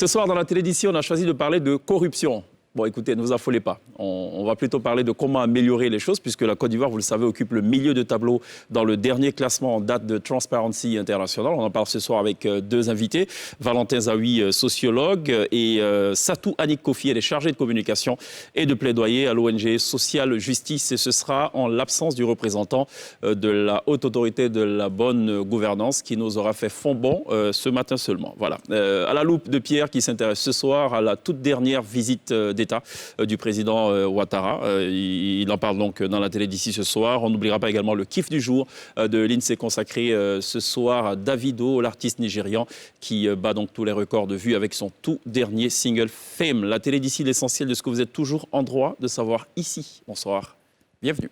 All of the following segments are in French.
Ce soir, dans la télé d'ici, on a choisi de parler de corruption. Bon, écoutez, ne vous affolez pas. On va plutôt parler de comment améliorer les choses, puisque la Côte d'Ivoire, vous le savez, occupe le milieu de tableau dans le dernier classement en date de Transparency International. On en parle ce soir avec deux invités, Valentin Zawi, sociologue, et Satou Annick Kofi, elle est chargée de communication et de plaidoyer à l'ONG Social Justice. Et ce sera en l'absence du représentant de la Haute Autorité de la Bonne Gouvernance qui nous aura fait fond bon ce matin seulement. Voilà. À la loupe de Pierre qui s'intéresse ce soir à la toute dernière visite d'État du président Ouattara. Il en parle donc dans la télé d'ici ce soir. On n'oubliera pas également le kiff du jour de l'INSEE consacré ce soir à Davido, l'artiste nigérian qui bat donc tous les records de vues avec son tout dernier single Fame. La télé d'ici, l'essentiel de ce que vous êtes toujours en droit de savoir ici. Bonsoir, bienvenue.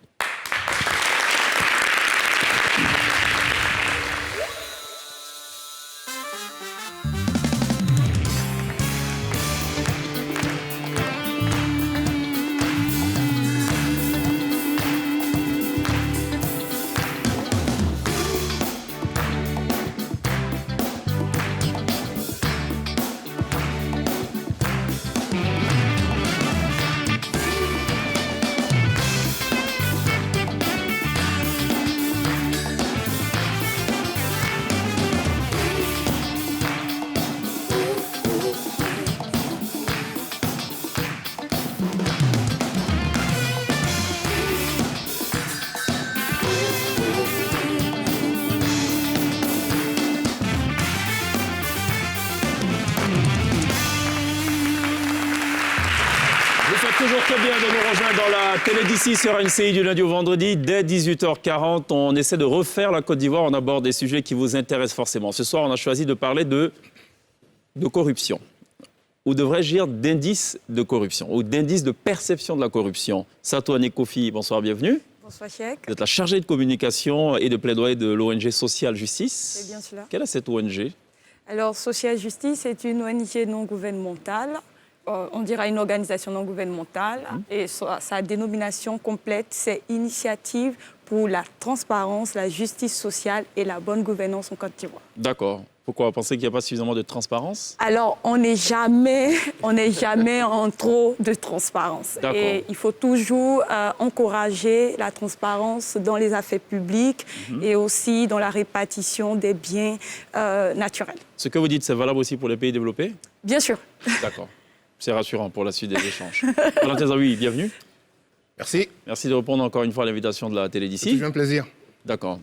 Toujours très bien de nous rejoindre dans la télé d'ici sur NCI du lundi au vendredi. Dès 18h40, on essaie de refaire la Côte d'Ivoire. On aborde des sujets qui vous intéressent forcément. Ce soir, on a choisi de parler de corruption. Ou devrais-je dire d'indices de corruption, ou d'indices de perception de la corruption. Satou Annick Kofi, bonsoir, bienvenue. Bonsoir, Cheikh. Vous êtes la chargée de communication et de plaidoyer de l'ONG Social Justice. C'est bien cela. Quelle est cette ONG? Alors, Social Justice est une ONG non gouvernementale. On dira une organisation non gouvernementale. Et sa dénomination complète, c'est Initiative pour la transparence, la justice sociale et la bonne gouvernance en Côte d'Ivoire. D'accord. Pourquoi? Vous pensez qu'il n'y a pas suffisamment de transparence? Alors, on n'est jamais en trop de transparence. Et il faut toujours encourager la transparence dans les affaires publiques et aussi dans la répartition des biens naturels. Ce que vous dites, c'est valable aussi pour les pays développés? Bien sûr. D'accord. C'est rassurant pour la suite des échanges. Valentin Zawi, bienvenue. Merci. Merci de répondre encore une fois à l'invitation de la télé d'ici. C'est toujours un plaisir. D'accord.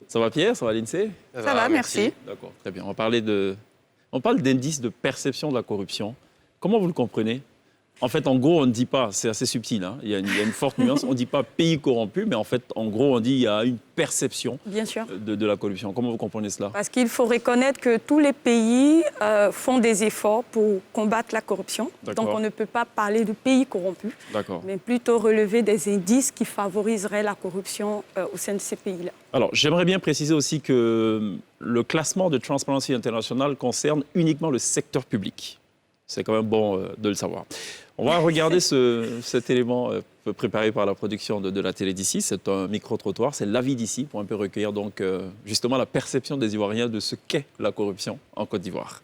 Ça va Pierre? Ça va l'INSEE? Ça va, merci. D'accord, très bien. On parle d'indices de perception de la corruption. Comment vous le comprenez? En fait, en gros, on ne dit pas, c'est assez subtil, hein, il y a une forte nuance, on ne dit pas pays corrompu, mais en fait, en gros, on dit qu'il y a une perception Bien sûr. De la corruption. Comment vous comprenez cela? Parce qu'il faut reconnaître que tous les pays font des efforts pour combattre la corruption. Donc, on ne peut pas parler de pays corrompus, mais plutôt relever des indices qui favoriseraient la corruption au sein de ces pays-là. Alors, j'aimerais bien préciser aussi que le classement de Transparency International concerne uniquement le secteur public. C'est quand même bon de le savoir. On va regarder cet élément préparé par la production de la télé d'ici. C'est un micro-trottoir, c'est l'avis d'ici, pour un peu recueillir donc, justement la perception des Ivoiriens de ce qu'est la corruption en Côte d'Ivoire.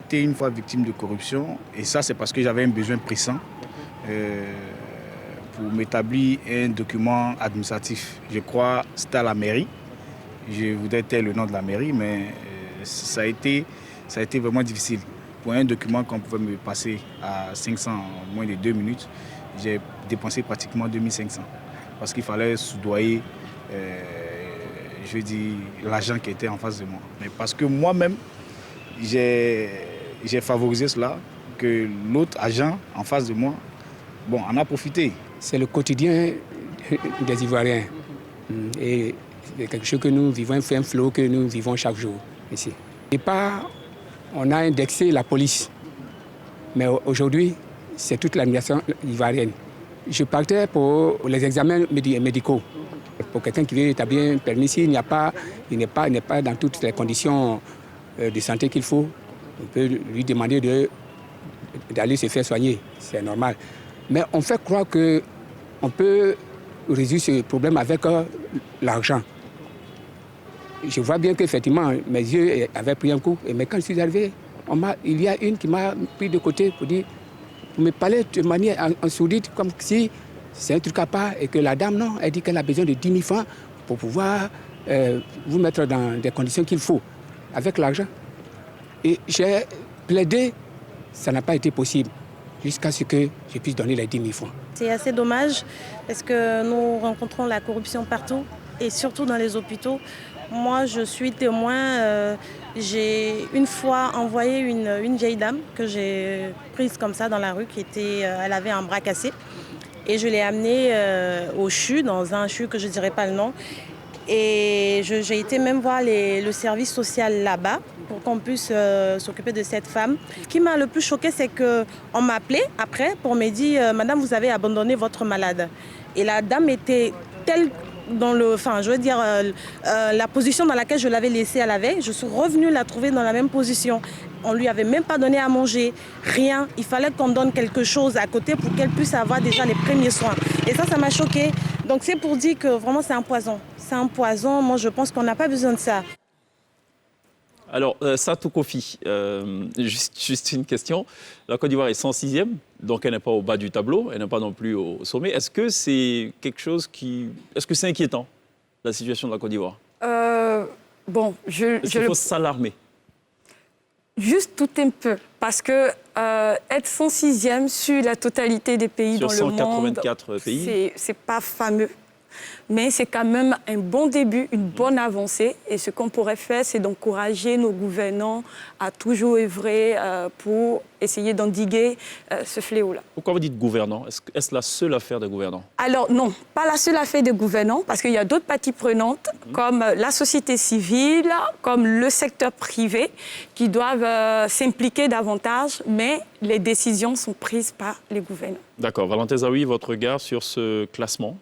J'étais une fois victime de corruption, et ça c'est parce que j'avais un besoin pressant pour m'établir un document administratif. Je crois que c'était à la mairie. Je voudrais taire le nom de la mairie, mais ça a été vraiment difficile. Pour un document qu'on pouvait me passer à 500 en moins de 2 minutes, j'ai dépensé pratiquement 2500. Parce qu'il fallait soudoyer, l'argent qui était en face de moi. Mais parce que moi-même, j'ai favorisé cela, que l'autre agent en face de moi, en a profité. C'est le quotidien des Ivoiriens. Et c'est quelque chose que nous vivons, c'est un flot que nous vivons chaque jour ici. Et pas... On a indexé la police, mais aujourd'hui, c'est toute l'administration ivoirienne. Je partais pour les examens médicaux. Pour quelqu'un qui veut établir un permis, s'il n'est pas dans toutes les conditions de santé qu'il faut, on peut lui demander d'aller se faire soigner, c'est normal. Mais on fait croire qu'on peut résoudre ce problème avec l'argent. Je vois bien qu'effectivement, mes yeux avaient pris un coup. Mais quand je suis arrivé, il y a une qui m'a pris de côté pour me parler de manière en sourdine, comme si c'est un truc à part, et que la dame, non, elle dit qu'elle a besoin de 10 000 francs pour pouvoir vous mettre dans des conditions qu'il faut, avec l'argent. Et j'ai plaidé, ça n'a pas été possible, jusqu'à ce que je puisse donner les 10 000 francs. C'est assez dommage, parce que nous rencontrons la corruption partout, et surtout dans les hôpitaux. Moi, je suis témoin. J'ai une fois envoyé une vieille dame que j'ai prise comme ça dans la rue, elle avait un bras cassé. Et je l'ai amenée au CHU, dans un CHU que je ne dirai pas le nom. Et j'ai été même voir le service social là-bas pour qu'on puisse s'occuper de cette femme. Ce qui m'a le plus choqué, c'est qu'on m'a appelé après pour me dire « Madame, vous avez abandonné votre malade ». Et la dame était telle la position dans laquelle je l'avais laissée à la veille, je suis revenue la trouver dans la même position. On ne lui avait même pas donné à manger, rien. Il fallait qu'on donne quelque chose à côté pour qu'elle puisse avoir déjà les premiers soins. Et ça m'a choquée. Donc c'est pour dire que vraiment c'est un poison. C'est un poison. Moi, je pense qu'on n'a pas besoin de ça. Alors, Satou Kofi, juste une question. La Côte d'Ivoire est 106e, donc elle n'est pas au bas du tableau, elle n'est pas non plus au sommet. Est-ce que c'est quelque chose Est-ce que c'est inquiétant, la situation de la Côte d'Ivoire? Est-ce qu'il faut s'alarmer? Juste tout un peu, parce que être 106e sur la totalité des pays dans le monde, 184 pays, c'est pas fameux. Mais c'est quand même un bon début, une bonne avancée. Et ce qu'on pourrait faire, c'est d'encourager nos gouvernants à toujours œuvrer pour essayer d'endiguer ce fléau-là. Pourquoi vous dites gouvernants? Est-ce la seule affaire des gouvernants? Alors non, pas la seule affaire des gouvernants, parce qu'il y a d'autres parties prenantes, comme la société civile, comme le secteur privé, qui doivent s'impliquer davantage, mais les décisions sont prises par les gouvernants. D'accord. Valentin Zawi, votre regard sur ce classement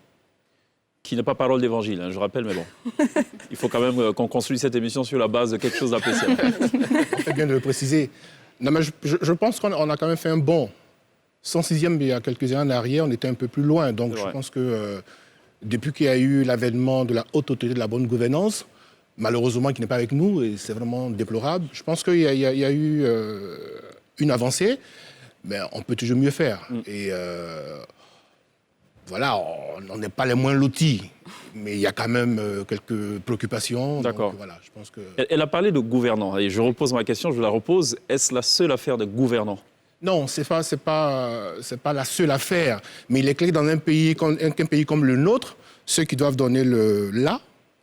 qui n'est pas parole d'évangile, je rappelle, mais bon. Il faut quand même qu'on construise cette émission sur la base de quelque chose d'appréciable. C'est bien de le préciser. Non, mais je pense qu'on a quand même fait un bond. 106e, il y a quelques années en arrière, on était un peu plus loin. Donc je pense que depuis qu'il y a eu l'avènement de la haute autorité de la bonne gouvernance, malheureusement qui n'est pas avec nous, et c'est vraiment déplorable, je pense qu'il y a eu une avancée, mais on peut toujours mieux faire. Et voilà, on n'est pas les moins lotis, mais il y a quand même quelques préoccupations. D'accord. Donc, voilà, je pense que... Elle a parlé de gouvernants, et je repose ma question, je la repose. Est-ce la seule affaire de gouvernants? Non, c'est pas la seule affaire. Mais il est clair que dans un pays comme le nôtre, ceux qui doivent donner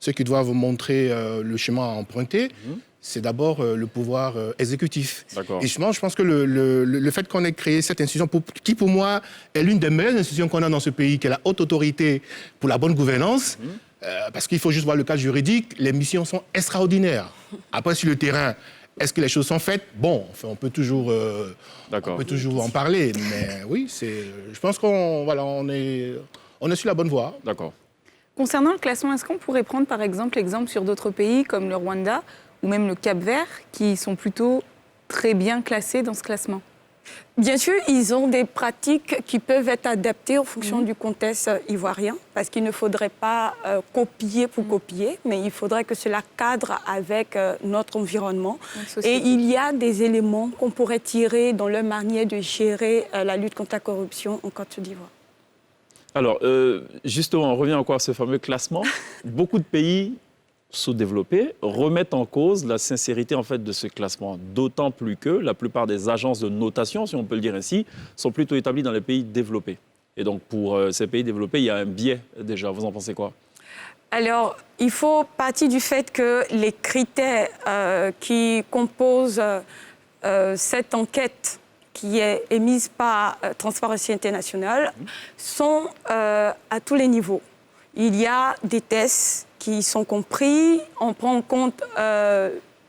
ceux qui doivent montrer le chemin à emprunter, c'est d'abord le pouvoir exécutif. D'accord. Et justement, je pense que le fait qu'on ait créé cette institution, qui pour moi est l'une des meilleures institutions qu'on a dans ce pays, qui est la haute autorité pour la bonne gouvernance, parce qu'il faut juste voir le cadre juridique, les missions sont extraordinaires. Après, sur le terrain, est-ce que les choses sont faites? Bon, enfin, on peut toujours en parler, mais oui, je pense qu'on est sur la bonne voie. D'accord. Concernant le classement, est-ce qu'on pourrait prendre par exemple l'exemple sur d'autres pays comme le Rwanda ou même le Cap-Vert, qui sont plutôt très bien classés dans ce classement? Bien sûr, ils ont des pratiques qui peuvent être adaptées en fonction du contexte ivoirien, parce qu'il ne faudrait pas copier pour copier, mais il faudrait que cela cadre avec notre environnement. Et il y a des éléments qu'on pourrait tirer dans leur manière de gérer la lutte contre la corruption en Côte d'Ivoire. Alors, justement, on revient encore à ce fameux classement. Beaucoup de pays sous-développés remettent en cause la sincérité en fait de ce classement, d'autant plus que la plupart des agences de notation, si on peut le dire ainsi, sont plutôt établies dans les pays développés. Et donc pour ces pays développés, il y a un biais déjà. Vous en pensez quoi? Alors, il faut partir du fait que les critères qui composent cette enquête qui est émise par Transparency International sont à tous les niveaux. Il y a des tests qui sont compris, on prend en compte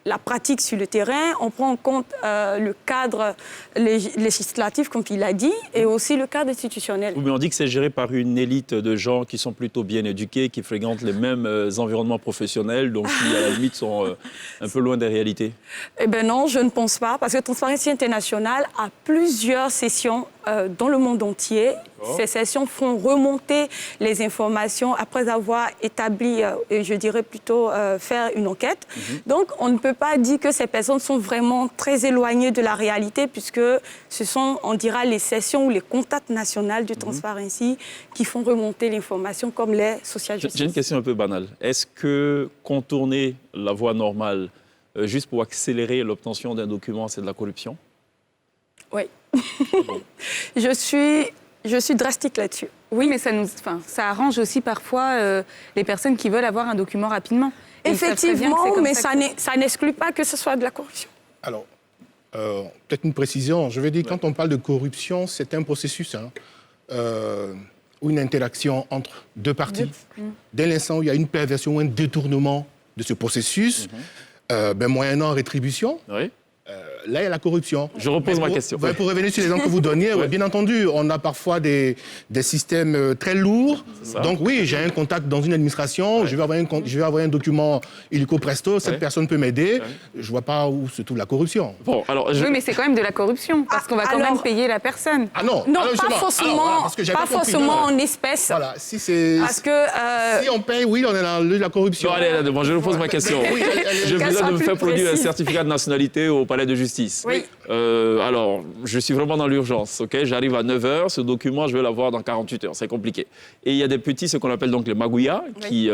la pratique sur le terrain, on prend en compte le cadre législatif, comme il a dit, et aussi le cadre institutionnel. Oui, mais on dit que c'est géré par une élite de gens qui sont plutôt bien éduqués, qui fréquentent les mêmes environnements professionnels, donc qui, à la limite, sont un peu loin des réalités. Eh bien non, je ne pense pas, parce que Transparency International a plusieurs sessions dans le monde entier. Ces sessions font remonter les informations après avoir établi, je dirais plutôt faire une enquête. Donc, on ne peut pas dire que ces personnes sont vraiment très éloignées de la réalité puisque ce sont, on dira, les sessions ou les contacts nationaux du Transparency qui font remonter l'information comme les social justice. J'ai une question un peu banale. Est-ce que contourner la voie normale juste pour accélérer l'obtention d'un document, c'est de la corruption? Oui. Je suis drastique là-dessus. Oui, mais ça arrange aussi parfois les personnes qui veulent avoir un document rapidement. Et effectivement, mais ça n'exclut pas que ce soit de la corruption. Alors, peut-être une précision. Je veux dire, quand on parle de corruption, c'est un processus ou une interaction entre deux parties. Dès l'instant où il y a une perversion ou un détournement de ce processus, moyennant rétribution, là, il y a la corruption. Je repose ma question. Pour revenir sur les exemples que vous donniez, bien entendu, on a parfois des systèmes très lourds. Donc oui, j'ai un contact dans une administration, je vais avoir un document illico presto, cette personne peut m'aider. Je ne vois pas où se trouve la corruption. Bon, alors, Oui, mais c'est quand même de la corruption, parce qu'on va quand même payer la personne. Ah non, non, pas forcément en espèces. Voilà, si c'est... Parce que... Si on paye, oui, on est dans la corruption. Bon, allez, je repose ma question. Je vous demande de me faire produire un certificat de nationalité au palais de justice. Oui. Alors, je suis vraiment dans l'urgence, ok? J'arrive à 9h, ce document, je vais l'avoir dans 48 heures, c'est compliqué. Et il y a des petits, ce qu'on appelle donc les magouillas, qui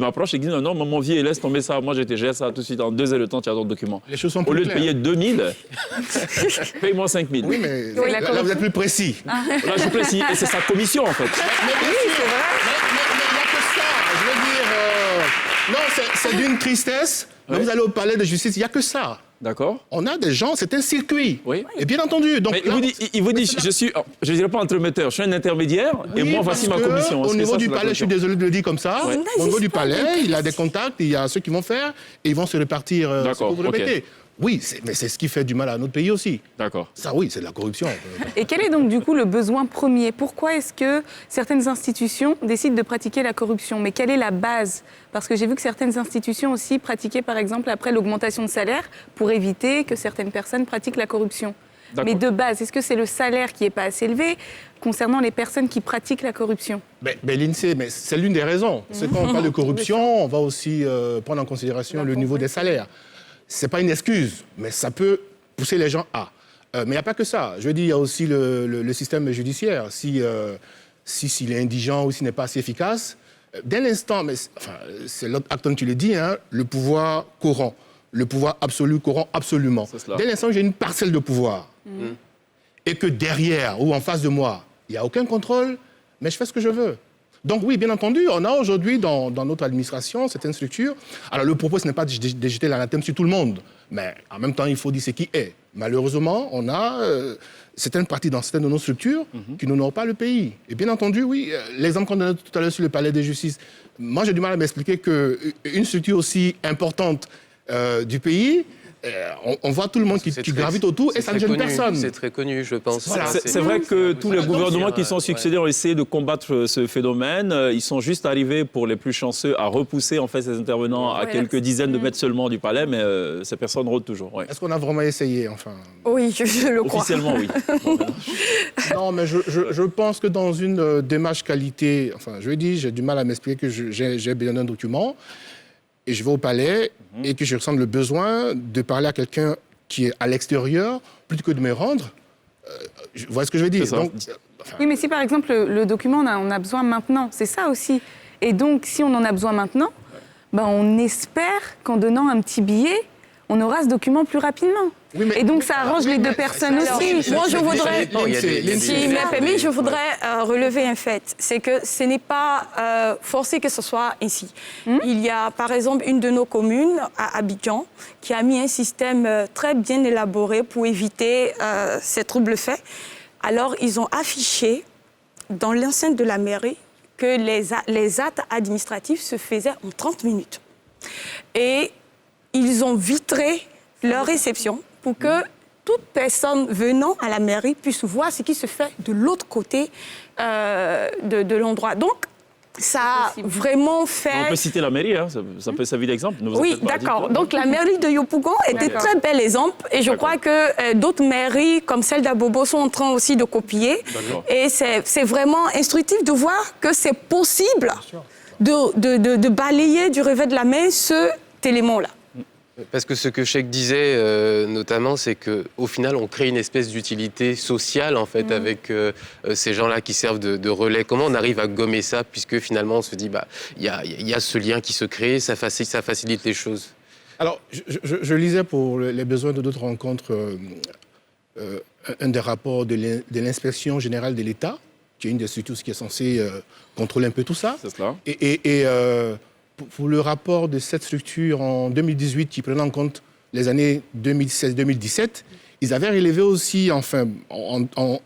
m'approchent et qui disent non, mon vieux, laisse tomber ça, moi j'ai ça tout de suite, en 2 heures de temps, tu as ton document. Les choses sont Au lieu plus de payer 2000, paye-moi 5000. Oui, mais là, vous êtes plus précis. Là, je suis précis, et c'est sa commission, en fait. Mais c'est vrai. Mais il n'y a que ça. Je veux dire, non, c'est d'une tristesse. Mais vous allez au palais de justice, il n'y a que ça. D'accord. On a des gens, c'est un circuit. Oui. Et bien entendu. Donc, mais il vous dit, je ne dirais pas entremetteur, je suis un intermédiaire, et moi, voici ma commission. Au niveau du palais, je suis désolé de le dire comme ça, au niveau du palais, il a des contacts, il y a ceux qui vont faire, et ils vont se répartir ce que vous répétez. Oui, mais c'est ce qui fait du mal à notre pays aussi. D'accord. Ça, oui, c'est de la corruption. Et quel est donc du coup le besoin premier? Pourquoi est-ce que certaines institutions décident de pratiquer la corruption? Mais quelle est la base? Parce que j'ai vu que certaines institutions aussi pratiquaient, par exemple, après l'augmentation de salaire, pour éviter que certaines personnes pratiquent la corruption. Mais de base, est-ce que c'est le salaire qui n'est pas assez élevé concernant les personnes qui pratiquent la corruption? L'INSEE, mais c'est l'une des raisons. C'est quand on parle de corruption, on va aussi prendre en considération le niveau des salaires. Ce n'est pas une excuse, mais ça peut pousser les gens à. Mais il n'y a pas que ça. Je veux dire, il y a aussi le système judiciaire. S'il est indigent ou s'il n'est pas assez efficace, dès l'instant, c'est l'autre acte, tu le dis, hein, le pouvoir corrompt. Le pouvoir absolu corrompt absolument. Dès l'instant où j'ai une parcelle de pouvoir et que derrière ou en face de moi, il n'y a aucun contrôle, mais je fais ce que je veux. Donc oui, bien entendu, on a aujourd'hui dans notre administration certaines structures. Alors le propos, ce n'est pas de jeter l'anathème sur tout le monde, mais en même temps, il faut dire ce qui est. Malheureusement, on a certaines parties dans certaines de nos structures qui n'honorent pas le pays. Et bien entendu, oui, l'exemple qu'on donnait tout à l'heure sur le palais de justice, moi j'ai du mal à m'expliquer qu'une structure aussi importante du pays... on voit tout le monde qui gravite autour et ça ne gêne personne. C'est très connu, je pense. Voilà, c'est vrai que tous les gouvernements qui sont succédés ont essayé de combattre ce phénomène. Ils sont juste arrivés, pour les plus chanceux, à repousser en fait ces intervenants à quelques dizaines de mètres seulement du palais, mais ces personnes rôdent toujours. Ouais. Est-ce qu'on a vraiment essayé, enfin? Oui, je le crois. Officiellement, oui. Non, mais je pense que dans une démarche qualité, enfin, je dis, j'ai du mal à m'expliquer que j'ai besoin d'un document. Et je vais au palais et que je ressens le besoin de parler à quelqu'un qui est à l'extérieur plutôt que de me rendre. Vous voyez ce que je veux dire? Donc, oui, mais si par exemple le document, on a besoin maintenant, c'est ça aussi. Et donc, si on en a besoin maintenant, on espère qu'en donnant un petit billet, on aura ce document plus rapidement. Oui, et donc, ça arrange les deux personnes aussi. Moi, je voudrais, si me permis, je voudrais relever un fait. C'est que ce n'est pas forcé que ce soit ainsi. Il y a, par exemple, une de nos communes, à Abidjan, qui a mis un système très bien élaboré pour éviter ces troubles faits. Alors, ils ont affiché dans l'enceinte de la mairie que les actes administratifs se faisaient en 30 minutes. Et ils ont vitré leur réception pour que toute personne venant à la mairie puisse voir ce qui se fait de l'autre côté de l'endroit. Donc, ça a vraiment fait... On peut citer la mairie, hein, ça peut servir d'exemple. Ne vous en Oui, faites pas, d'accord. dites-le. Donc la mairie de Yopougon est un D'accord. très bel exemple et je crois que d'autres mairies comme celle d'Abobo sont en train aussi de copier. D'accord. Et c'est vraiment instructif de voir que c'est possible de balayer du revers de la main cet élément-là. Parce que ce que Cheikh disait notamment, c'est qu'au final, on crée une espèce d'utilité sociale en fait avec ces gens-là qui servent de relais. Comment on arrive à gommer ça, puisque finalement on se dit, il y a ce lien qui se crée, ça facilite les choses. Alors, je lisais pour les besoins de d'autres rencontres un des rapports de l'inspection générale de l'État, qui est une des structures qui est censée contrôler un peu tout ça. C'est cela. Et pour le rapport de cette structure en 2018, qui prenait en compte les années 2016-2017, ils avaient relevé aussi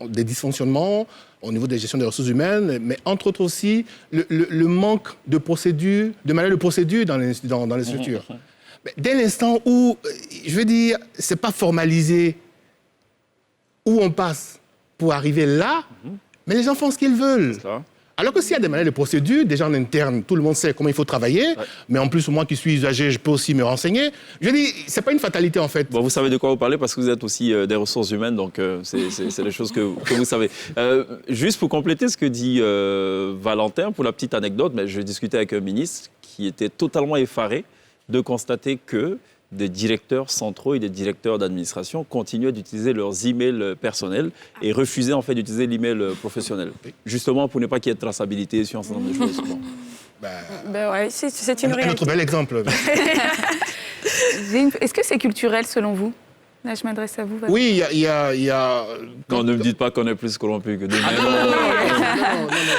des dysfonctionnements au niveau de la gestion des ressources humaines, mais entre autres aussi le manque de procédures, de manuels de procédure dans les structures. Mais dès l'instant où, je veux dire, c'est pas formalisé où on passe pour arriver là, mais les gens font ce qu'ils veulent. Ça. Alors que s'il y a des manuels de procédure, déjà en interne, tout le monde sait comment il faut travailler, mais en plus, moi qui suis usager, je peux aussi me renseigner. Je dis, c'est pas une fatalité en fait. Bon, vous savez de quoi vous parlez parce que vous êtes aussi des ressources humaines, donc c'est des choses que vous savez. Juste pour compléter ce que dit Valentin, pour la petite anecdote, mais je discutais avec un ministre qui était totalement effaré de constater que des directeurs centraux et des directeurs d'administration continuaient d'utiliser leurs emails personnels et refusaient en fait d'utiliser l'email professionnel. Justement pour ne pas qu'il y ait de traçabilité sur un certain nombre de choses. Bon. Ben ouais, c'est une Un réalité. autre bel exemple. Est-ce que c'est culturel selon vous? Là, je m'adresse à vous. Valérie. Oui, il y a... Non, ne me dites pas qu'on est plus corrompu que nous.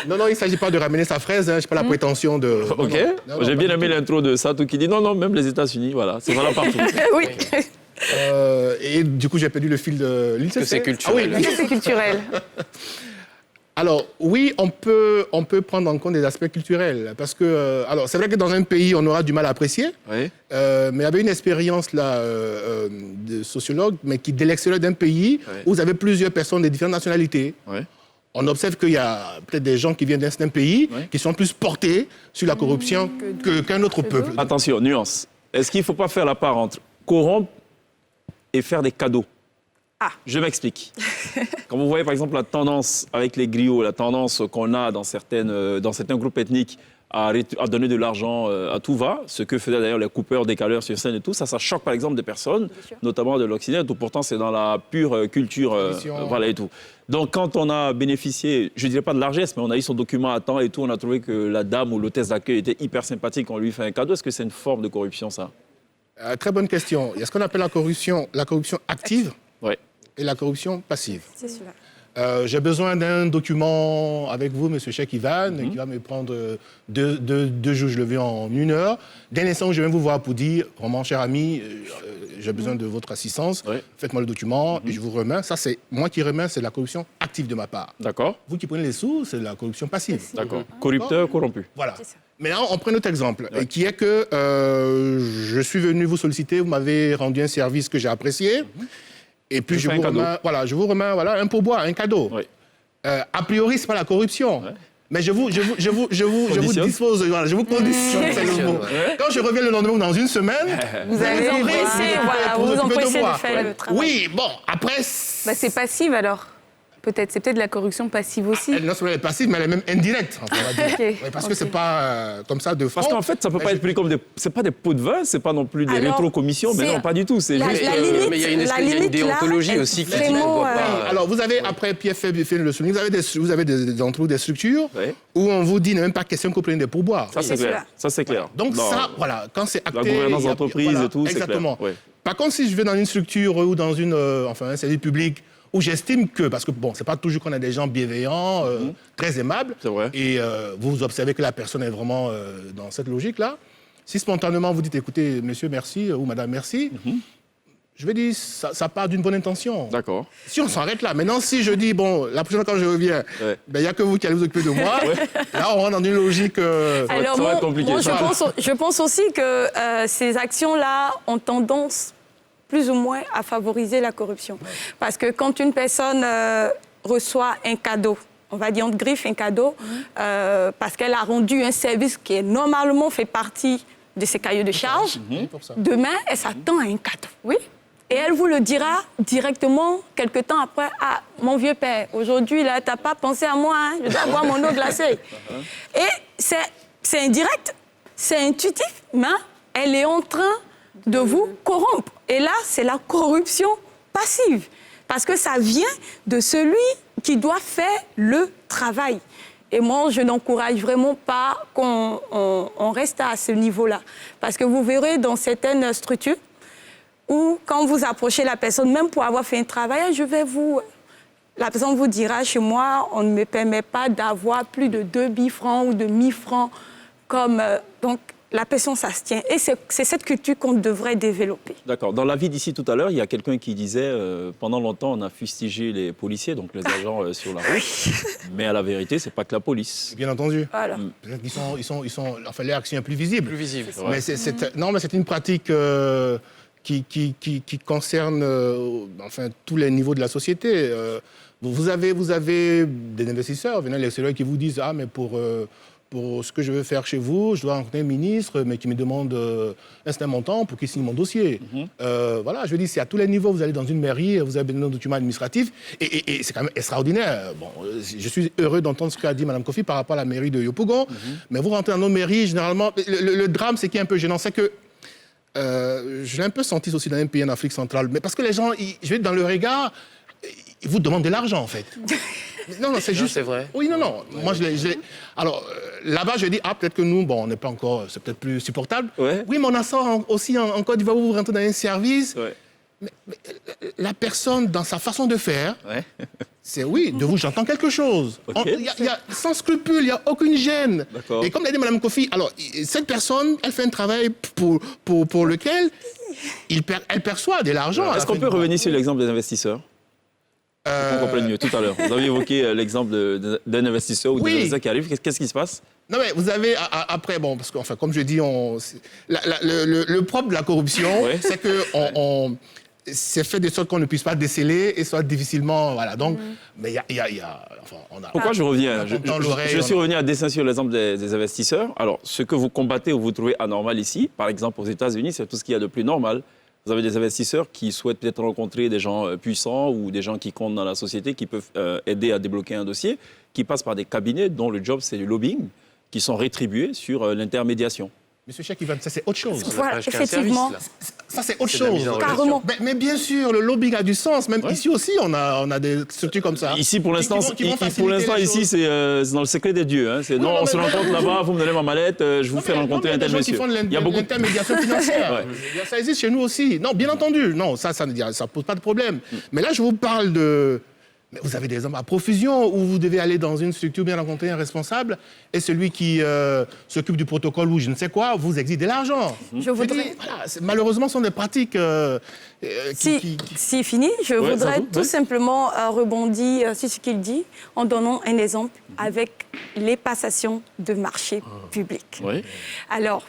Non, il ne s'agit pas de ramener sa fraise, je n'ai pas la prétention de... Ok, j'ai bien aimé l'intro de Satou qui dit non, même les États-Unis, voilà, c'est valable partout. Oui. Et du coup, j'ai perdu le fil de l'île. Que c'est culturel. Ah oui. Est-ce que c'est culturel? Alors, oui, on peut prendre en compte des aspects culturels. Parce que, alors, c'est vrai que dans un pays, on aura du mal à apprécier. Oui. Mais il y avait une expérience là, de sociologue, mais qui, de l'extérieur d'un pays, où vous avez plusieurs personnes de différentes nationalités. Oui. On observe qu'il y a peut-être des gens qui viennent d'un certain pays qui sont plus portés sur la corruption qu'un autre peuple. Attention, nuance. Est-ce qu'il ne faut pas faire la part entre corrompre et faire des cadeaux? Je m'explique. Quand vous voyez par exemple la tendance avec les griots, la tendance qu'on a dans certains groupes ethniques à donner de l'argent à tout va, ce que faisaient d'ailleurs les coupeurs, décaleurs sur scène et tout, ça choque par exemple des personnes, notamment de l'Occident, où pourtant c'est dans la pure culture, voilà et tout. Donc quand on a bénéficié, je ne dirais pas de largesse, mais on a eu son document à temps et tout, on a trouvé que la dame ou l'hôtesse d'accueil était hyper sympathique, on lui fait un cadeau. Est-ce que c'est une forme de corruption ça? Très bonne question. Il y a ce qu'on appelle la corruption active. Oui. Et la corruption passive. C'est cela. J'ai besoin d'un document avec vous, M. Cheikh Ivan, qui va me prendre deux jours, je le veux en 1 heure. Dès l'instant où je viens vous voir pour dire, vraiment, cher ami, j'ai besoin de votre assistance, faites-moi le document et je vous remets. Ça, c'est moi qui remets, c'est la corruption active de ma part. D'accord. Vous qui prenez les sous, c'est la corruption passive. D'accord. Corrupteur, corrompu. Voilà. Maintenant, on prend notre exemple, qui est que je suis venu vous solliciter, vous m'avez rendu un service que j'ai apprécié. Et puis je vous remets un pourboire, un cadeau. Oui. A priori, c'est pas la corruption, mais je vous dispose, voilà, je vous conditionne, c'est le mot. Quand je reviens le lendemain ou dans 1 semaine, Vous allez vous empresser, voilà, vous empresser de faire le travail. Oui, bon, après. C'est passif alors. C'est peut-être de la corruption passive aussi. Elle non seulement elle est passive, mais elle est même indirecte. On va dire. Ok. Oui, parce que c'est pas comme ça de Parce qu'en fait, ça peut pas être pris comme c'est pas des pots de vin, c'est pas non plus des Alors, rétro-commissions, mais non, pas du tout. C'est juste. Mais il y a une déontologie aussi qui dit qu'on ne doit pas. Alors, vous avez, après Pierre Febvre le souligne, vous avez des structures où on vous dit, même pas question que vous preniez des pourboires. Ça, c'est clair. Ça, c'est clair. Donc, ça, voilà, quand c'est acté. La gouvernance d'entreprise et tout, c'est clair. Exactement. Ouais. Par contre, si je vais dans une structure ou dans un service public où j'estime que, parce que bon, c'est pas toujours qu'on a des gens bienveillants, très aimables, C'est vrai. et vous observez que la personne est vraiment dans cette logique-là, si spontanément vous dites, écoutez, monsieur, merci, ou madame, merci, je vais dire, ça part d'une bonne intention. D'accord. Si on s'arrête là, maintenant, si je dis, bon, la prochaine fois quand je reviens, il n'y a que vous qui allez vous occuper de moi, là, on rentre dans une logique... Alors, ça va être compliqué. moi, je pense aussi que ces actions-là ont tendance plus ou moins à favoriser la corruption. Parce que quand une personne reçoit un cadeau, on va dire, on griffe un cadeau parce qu'elle a rendu un service qui est normalement fait partie de ses cahiers de charges. Demain, elle s'attend à un cadeau. Oui. Et elle vous le dira directement quelque temps après. Ah, mon vieux père, aujourd'hui, là, t'as pas pensé à moi, hein, je dois boire mon eau glacée. Et c'est indirect, c'est intuitif, mais elle est en train de vous corrompre. Et là, c'est la corruption passive. Parce que ça vient de celui qui doit faire le travail. Et moi, je n'encourage vraiment pas qu'on reste à ce niveau-là. Parce que vous verrez dans certaines structures où, quand vous approchez la personne, même pour avoir fait un travail, la personne vous dira, chez moi, on ne me permet pas d'avoir plus de 2 bifrancs ou de 1000 francs. Donc, la personne, ça se tient. Et c'est cette culture qu'on devrait développer. D'accord. Dans la vie d'ici tout à l'heure, il y a quelqu'un qui disait pendant longtemps, on a fustigé les policiers, donc les agents sur la route. Mais à la vérité, c'est pas que la police. Bien entendu. Voilà. Enfin, leur action est plus visible. Plus visible. Mais c'est une pratique qui concerne enfin, tous les niveaux de la société. Vous avez des investisseurs venant de l'extérieur qui vous disent « Ah, mais pour ce que je veux faire chez vous, je dois rencontrer un ministre, mais qui me demande un certain montant pour qu'il signe mon dossier. Voilà, je veux dire, c'est à tous les niveaux. Vous allez dans une mairie, vous avez besoin d'un document administratif, et c'est quand même extraordinaire. Bon, je suis heureux d'entendre ce qu'a dit Mme Kofi par rapport à la mairie de Yopougon, mais vous rentrez dans nos mairies, généralement, le drame, c'est qui est un peu gênant, c'est que je l'ai un peu senti aussi dans un pays en Afrique centrale, mais parce que les gens, je vais dire, dans le regard, ils vous demandent de l'argent, en fait. Non, c'est juste. C'est vrai. Oui, non. Moi, alors, là-bas, je dis, peut-être que nous, on n'est pas encore, c'est peut-être plus supportable. Ouais. Oui, mais on a ça aussi en Côte d'Ivoire, où vous rentrez dans un service. Ouais. Mais la personne, dans sa façon de faire, Ouais. c'est oui, de vous, j'entends quelque chose. Ok. Il y a sans scrupule, il n'y a aucune gêne. D'accord. Et comme l'a dit Mme Kofi, alors, cette personne, elle fait un travail pour lequel elle perçoit de l'argent. Est-ce qu'on peut revenir sur l'exemple des investisseurs pour qu'on comprenne mieux tout à l'heure. Vous avez évoqué l'exemple d'un investisseur ou d'un investisseur qui arrive. Qu'est-ce qui se passe? Non, mais vous avez, après, bon, parce que, enfin, comme je dis, le propre de la corruption, c'est que c'est fait de sorte qu'on ne puisse pas déceler et soit difficilement, voilà. Donc, mais il y a enfin, on a. Pourquoi je reviens? Je suis revenu à dessein sur l'exemple des investisseurs. Alors, ce que vous combattez ou vous trouvez anormal ici, par exemple aux États-Unis, c'est tout ce qu'il y a de plus normal. Vous avez des investisseurs qui souhaitent peut-être rencontrer des gens puissants ou des gens qui comptent dans la société, qui peuvent aider à débloquer un dossier, qui passent par des cabinets dont le job, c'est du lobbying, qui sont rétribués sur l'intermédiation. Monsieur Cheikh Ivan, ça c'est autre chose. Voilà, effectivement. Ça c'est autre chose. Carrément. Mais bien sûr, le lobbying a du sens. Même ici aussi, on a des structures comme ça. Ici, pour l'instant, ici, c'est dans le secret des dieux. Hein. Non, on se rencontre là-bas, vous me donnez ma mallette, je vous fais rencontrer un tel monsieur. Il y a beaucoup d'intermédiation financière. Ça existe chez nous aussi. Non, bien entendu. Non, ça pose pas de problème. Mais là, je vous parle de... Mais vous avez des hommes à profusion où vous devez aller dans une structure, bien rencontrer un responsable, et celui qui s'occupe du protocole ou je ne sais quoi, vous exige de l'argent. Malheureusement, ce sont des pratiques Si fini, je voudrais tout simplement rebondir sur ce qu'il dit en donnant un exemple avec les passations de marchés publics. Alors,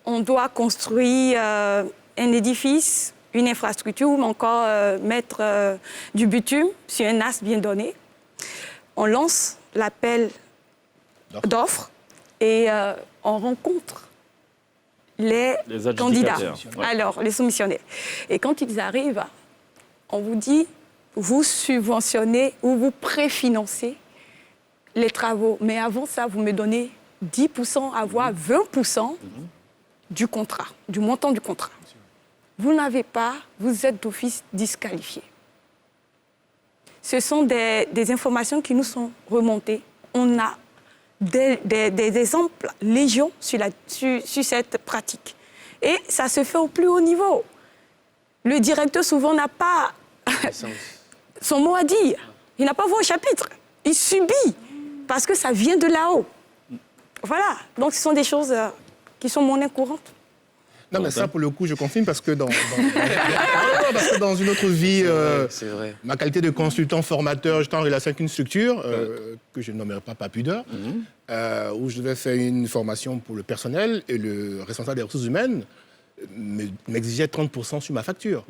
on doit construire un édifice, une infrastructure, ou encore mettre du bitume sur un axe bien donné. On lance l'appel d'offres et on rencontre les candidats, alors les soumissionnaires. Et quand ils arrivent, on vous dit, vous subventionnez ou vous préfinancez les travaux. Mais avant ça, vous me donnez 10%, à voire 20% du contrat, du montant du contrat. Vous n'avez pas, vous êtes d'office disqualifié. Ce sont des informations qui nous sont remontées. On a des exemples légion sur cette pratique. Et ça se fait au plus haut niveau. Le directeur, souvent, n'a pas son mot à dire. Il n'a pas voix au chapitre. Il subit parce que ça vient de là-haut. Voilà. Donc, ce sont des choses qui sont monnaie courante. Non, mais ça, pour le coup, je confirme parce que dans une autre vie, ma qualité de consultant formateur, j'étais en relation avec une structure que je ne nommerai pas par pudeur, où je devais faire une formation pour le personnel et le responsable des ressources humaines m'exigeait 30% sur ma facture.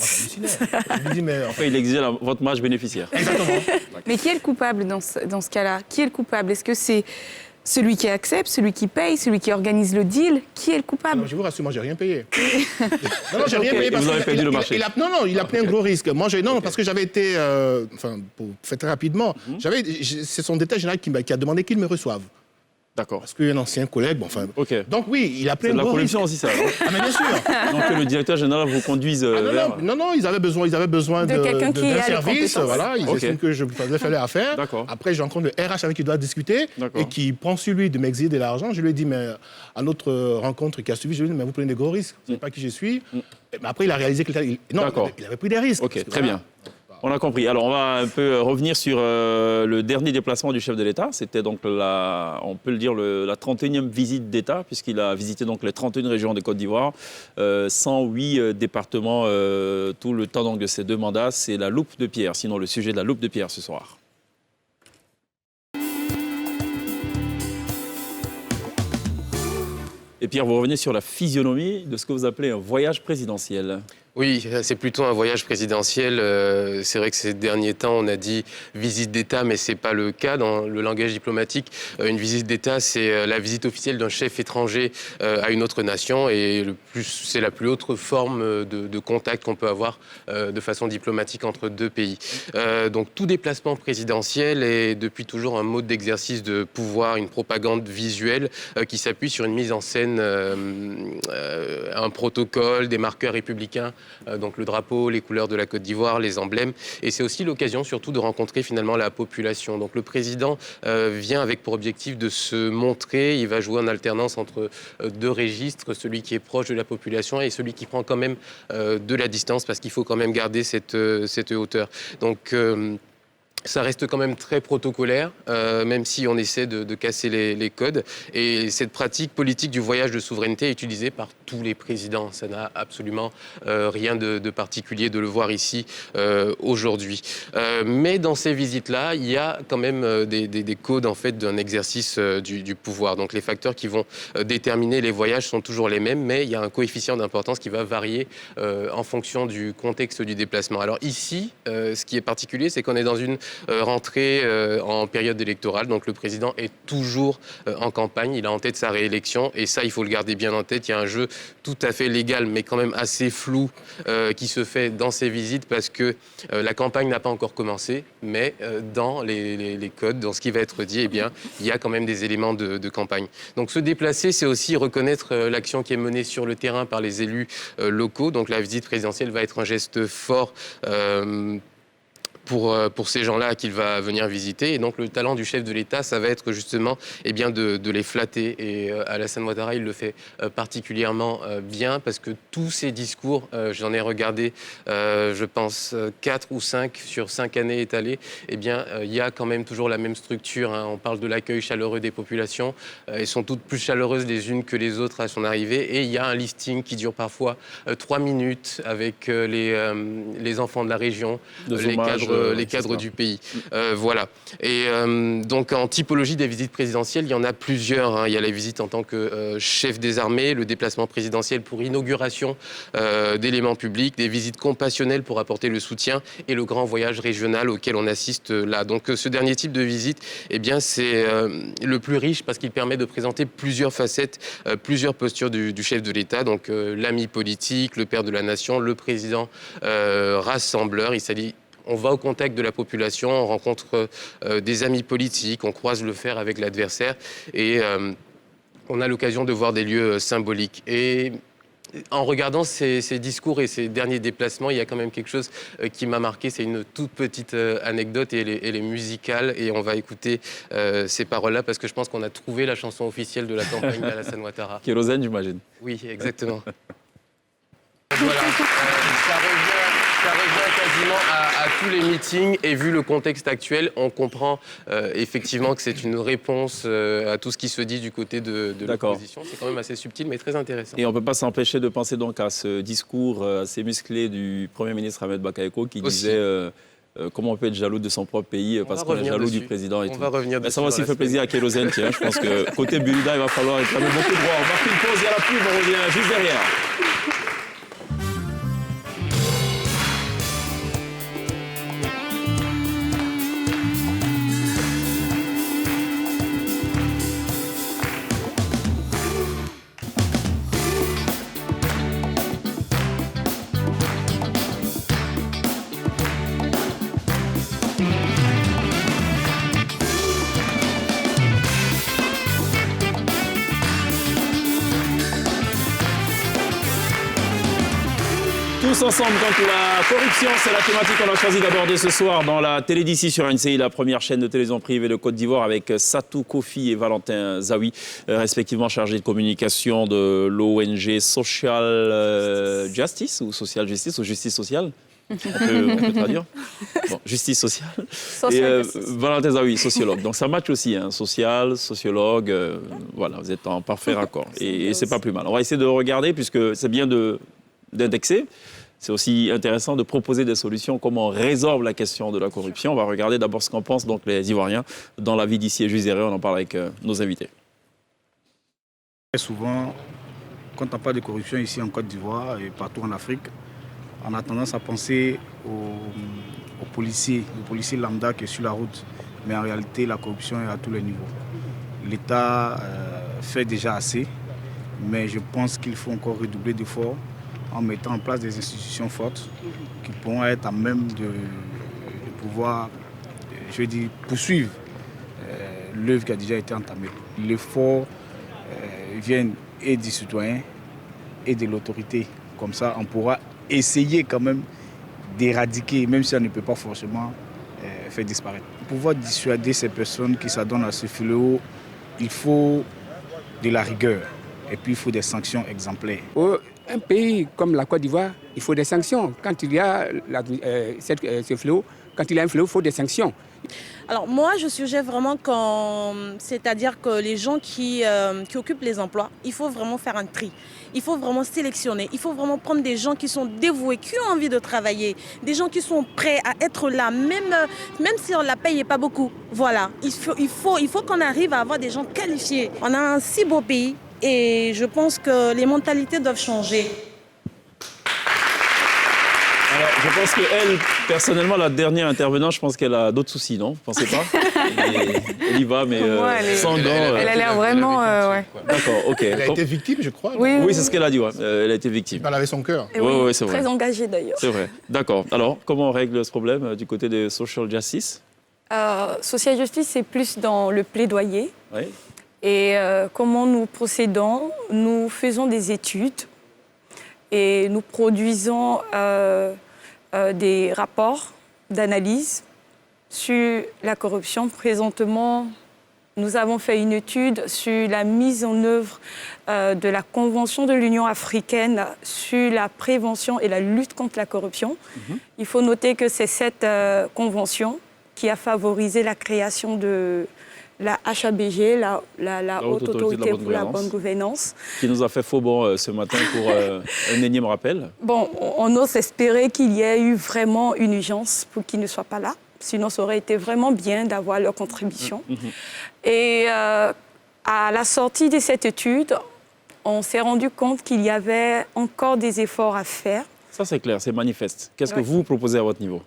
Moi, j'hallucinais. Je lui dis, mais Après, il exigeait votre marge bénéficiaire. exactement. Mais qui est le coupable dans ce cas-là? Qui est le coupable? Est-ce que c'est celui qui accepte, celui qui paye, celui qui organise le deal? Qui est le coupable? Alors, je vous rassure, moi, j'ai rien payé. Non, j'ai rien Ok, payé parce vous avez perdu le marché. il a pris un gros risque. Moi, parce que j'avais été, pour faire très rapidement, c'est son directeur général qui a demandé qu'il me reçoive. D'accord. Parce qu'il y a un ancien collègue, bon, enfin. Ok. Donc oui, il a pris C'est un de la gros risque. corruption aussi, ça. non Ah, mais bien sûr. Donc que le directeur général vous conduise vers... Non, ils avaient besoin De quelqu'un qui a d'un les service, compétences. voilà, ils Ok. estiment que je faisais faire affaire. D'accord. Après, je rencontre le RH avec qui il doit discuter D'accord. et qui prend sur lui de m'exiger de l'argent. Je lui ai dit, mais à notre rencontre qui a suivi, je lui ai dit, mais vous prenez des gros risques, vous ne savez pas qui je suis. Mais après, il a réalisé qu'il D'accord. avait pris des risques. Ok, Parce que très voilà. bien. On a compris. Alors, on va un peu revenir sur le dernier déplacement du chef de l'État. C'était donc, on peut le dire, la 31e visite d'État, puisqu'il a visité donc les 31 régions de Côte d'Ivoire, 108 départements tout le temps donc, de ces 2 mandats. C'est la loupe de Pierre, sinon le sujet de la loupe de Pierre ce soir. Et Pierre, vous revenez sur la physionomie de ce que vous appelez un voyage présidentiel. Oui, c'est plutôt un voyage présidentiel. C'est vrai que ces derniers temps, on a dit visite d'État, mais ce n'est pas le cas. Dans le langage diplomatique, une visite d'État, c'est la visite officielle d'un chef étranger à une autre nation. Et c'est la plus haute forme de contact qu'on peut avoir de façon diplomatique entre 2 pays. Donc tout déplacement présidentiel est depuis toujours un mode d'exercice de pouvoir, une propagande visuelle qui s'appuie sur une mise en scène, un protocole, des marqueurs républicains. Donc le drapeau, les couleurs de la Côte d'Ivoire, les emblèmes. Et c'est aussi l'occasion surtout de rencontrer finalement la population. Donc le président vient avec pour objectif de se montrer. Il va jouer en alternance entre 2 registres, celui qui est proche de la population et celui qui prend quand même de la distance parce qu'il faut quand même garder cette hauteur. Donc ça reste quand même très protocolaire, même si on essaie de casser les codes. Et cette pratique politique du voyage de souveraineté est utilisée par tous les présidents. Ça n'a absolument rien de particulier de le voir ici aujourd'hui. Mais dans ces visites-là, il y a quand même des codes en fait, d'un exercice du pouvoir. Donc les facteurs qui vont déterminer les voyages sont toujours les mêmes, mais il y a un coefficient d'importance qui va varier en fonction du contexte du déplacement. Alors ici, ce qui est particulier, c'est qu'on est dans une rentrée en période électorale. Donc le président est toujours en campagne, il a en tête sa réélection et ça, il faut le garder bien en tête. Il y a un jeu tout à fait légal, mais quand même assez flou qui se fait dans ces visites parce que la campagne n'a pas encore commencé, mais dans les codes, dans ce qui va être dit, eh bien, il y a quand même des éléments de campagne. Donc se déplacer, c'est aussi reconnaître l'action qui est menée sur le terrain par les élus locaux. Donc la visite présidentielle va être un geste fort pour ces gens-là qu'il va venir visiter. Et donc, le talent du chef de l'État, ça va être justement eh bien, de les flatter. Et Alassane Ouattara, il le fait particulièrement bien parce que tous ses discours, j'en ai regardé, je pense, 4 ou 5 sur 5 années étalées, eh bien, il y a quand même toujours la même structure. Hein. On parle de l'accueil chaleureux des populations. Elles sont toutes plus chaleureuses les unes que les autres à son arrivée. Et il y a un listing qui dure parfois 3 minutes avec les enfants de la région, les cadres du pays. Voilà. Et donc, en typologie des visites présidentielles, il y en a plusieurs. Hein. Il y a la visite en tant que chef des armées, le déplacement présidentiel pour inauguration d'éléments publics, des visites compassionnelles pour apporter le soutien et le grand voyage régional auquel on assiste là. Donc, ce dernier type de visite, eh bien, c'est le plus riche parce qu'il permet de présenter plusieurs facettes, plusieurs postures du chef de l'État. Donc, l'ami politique, le père de la nation, le président rassembleur. On va au contact de la population, on rencontre des amis politiques, on croise le fer avec l'adversaire et on a l'occasion de voir des lieux symboliques. Et en regardant ces discours et ces derniers déplacements, il y a quand même quelque chose qui m'a marqué. C'est une toute petite anecdote et elle est musicale. Et on va écouter ces paroles-là parce que je pense qu'on a trouvé la chanson officielle de la campagne d'Alassane Ouattara. Kérosène, j'imagine. Oui, exactement. Voilà, ça revient quasiment à tous les meetings et vu le contexte actuel, on comprend effectivement que c'est une réponse à tout ce qui se dit du côté de l'opposition. C'est quand même assez subtil mais très intéressant. Et on ne peut pas s'empêcher de penser donc à ce discours assez musclé du Premier ministre Ahmed Bakayoko qui disait comment on peut être jaloux de son propre pays parce qu'on est jaloux du président et tout. On va revenir dessus. Ça va aussi faire plaisir à Kérosène, tiens. Je pense que côté Bulida, il va falloir réclamer beaucoup de droits. On marque une pause et à la pub, on revient juste derrière. tous ensemble, donc la corruption, c'est la thématique qu'on a choisi d'aborder ce soir dans la télé d'ici sur NCI, la première chaîne de télévision privée de Côte d'Ivoire, avec Satou Kofi et Valentin Zawi, respectivement chargés de communication de l'ONG Social Justice ou Social Justice ou Justice Sociale. On peut traduire. Bon, justice sociale. Et Valentin Zawi, sociologue. Donc ça match aussi, hein, social, sociologue. Voilà, vous êtes en parfait raccord. Et c'est pas plus mal. On va essayer de regarder, puisque c'est bien d'indexer. C'est aussi intéressant de proposer des solutions, comment on résorbe la question de la corruption. On va regarder d'abord ce qu'en pensent donc les Ivoiriens dans la vie d'ici et juste derrière. On en parle avec nos invités. Très souvent, quand on parle de corruption ici en Côte d'Ivoire et partout en Afrique, on a tendance à penser aux policiers lambda qui est sur la route. Mais en réalité, la corruption est à tous les niveaux. L'État fait déjà assez, mais je pense qu'il faut encore redoubler d'efforts en mettant en place des institutions fortes qui pourront être à même de pouvoir, je veux dire, poursuivre l'œuvre qui a déjà été entamée. L'effort vient et du citoyen et de l'autorité. Comme ça, on pourra essayer quand même d'éradiquer, même si on ne peut pas forcément faire disparaître. Pour pouvoir dissuader ces personnes qui s'adonnent à ce fléau, il faut de la rigueur et puis il faut des sanctions exemplaires. Un pays comme la Côte d'Ivoire, il faut des sanctions. Quand il y a ce fléau, quand il y a un fléau, il faut des sanctions. Alors moi, je suggère vraiment c'est-à-dire que les gens qui occupent les emplois, il faut vraiment faire un tri. Il faut vraiment sélectionner. Il faut vraiment prendre des gens qui sont dévoués, qui ont envie de travailler, des gens qui sont prêts à être là, même si on la paye pas beaucoup. Voilà, il faut qu'on arrive à avoir des gens qualifiés. On a un si beau pays et je pense que les mentalités doivent changer. Alors, je pense qu'elle, personnellement, la dernière intervenante, je pense qu'elle a d'autres soucis, non? Vous pensez pas? Elle y va, mais sans gants. Elle a l'air vraiment... ouais. D'accord, ok. Elle a été victime, je crois. Oui, c'est ce qu'elle a dit, ouais. Elle a été victime. Elle avait son cœur. Oui, c'est vrai. Très engagée d'ailleurs. C'est vrai. D'accord. Alors, comment on règle ce problème du côté de Social Justice? Social Justice, c'est plus dans le plaidoyer. Oui. Et comment nous procédons? Nous faisons des études et nous produisons des rapports d'analyse sur la corruption. Présentement, nous avons fait une étude sur la mise en œuvre de la Convention de l'Union africaine sur la prévention et la lutte contre la corruption. Il faut noter que c'est cette convention qui a favorisé la création de la HABG, la Haute Autorité pour la Bonne Gouvernance. Qui nous a fait faux bon ce matin pour un énième rappel. Bon, on ose espérer qu'il y ait eu vraiment une urgence pour qu'ils ne soient pas là. Sinon, ça aurait été vraiment bien d'avoir leur contribution. Et à la sortie de cette étude, on s'est rendu compte qu'il y avait encore des efforts à faire. Ça, c'est clair, c'est manifeste. Qu'est-ce que vous proposez à votre niveau?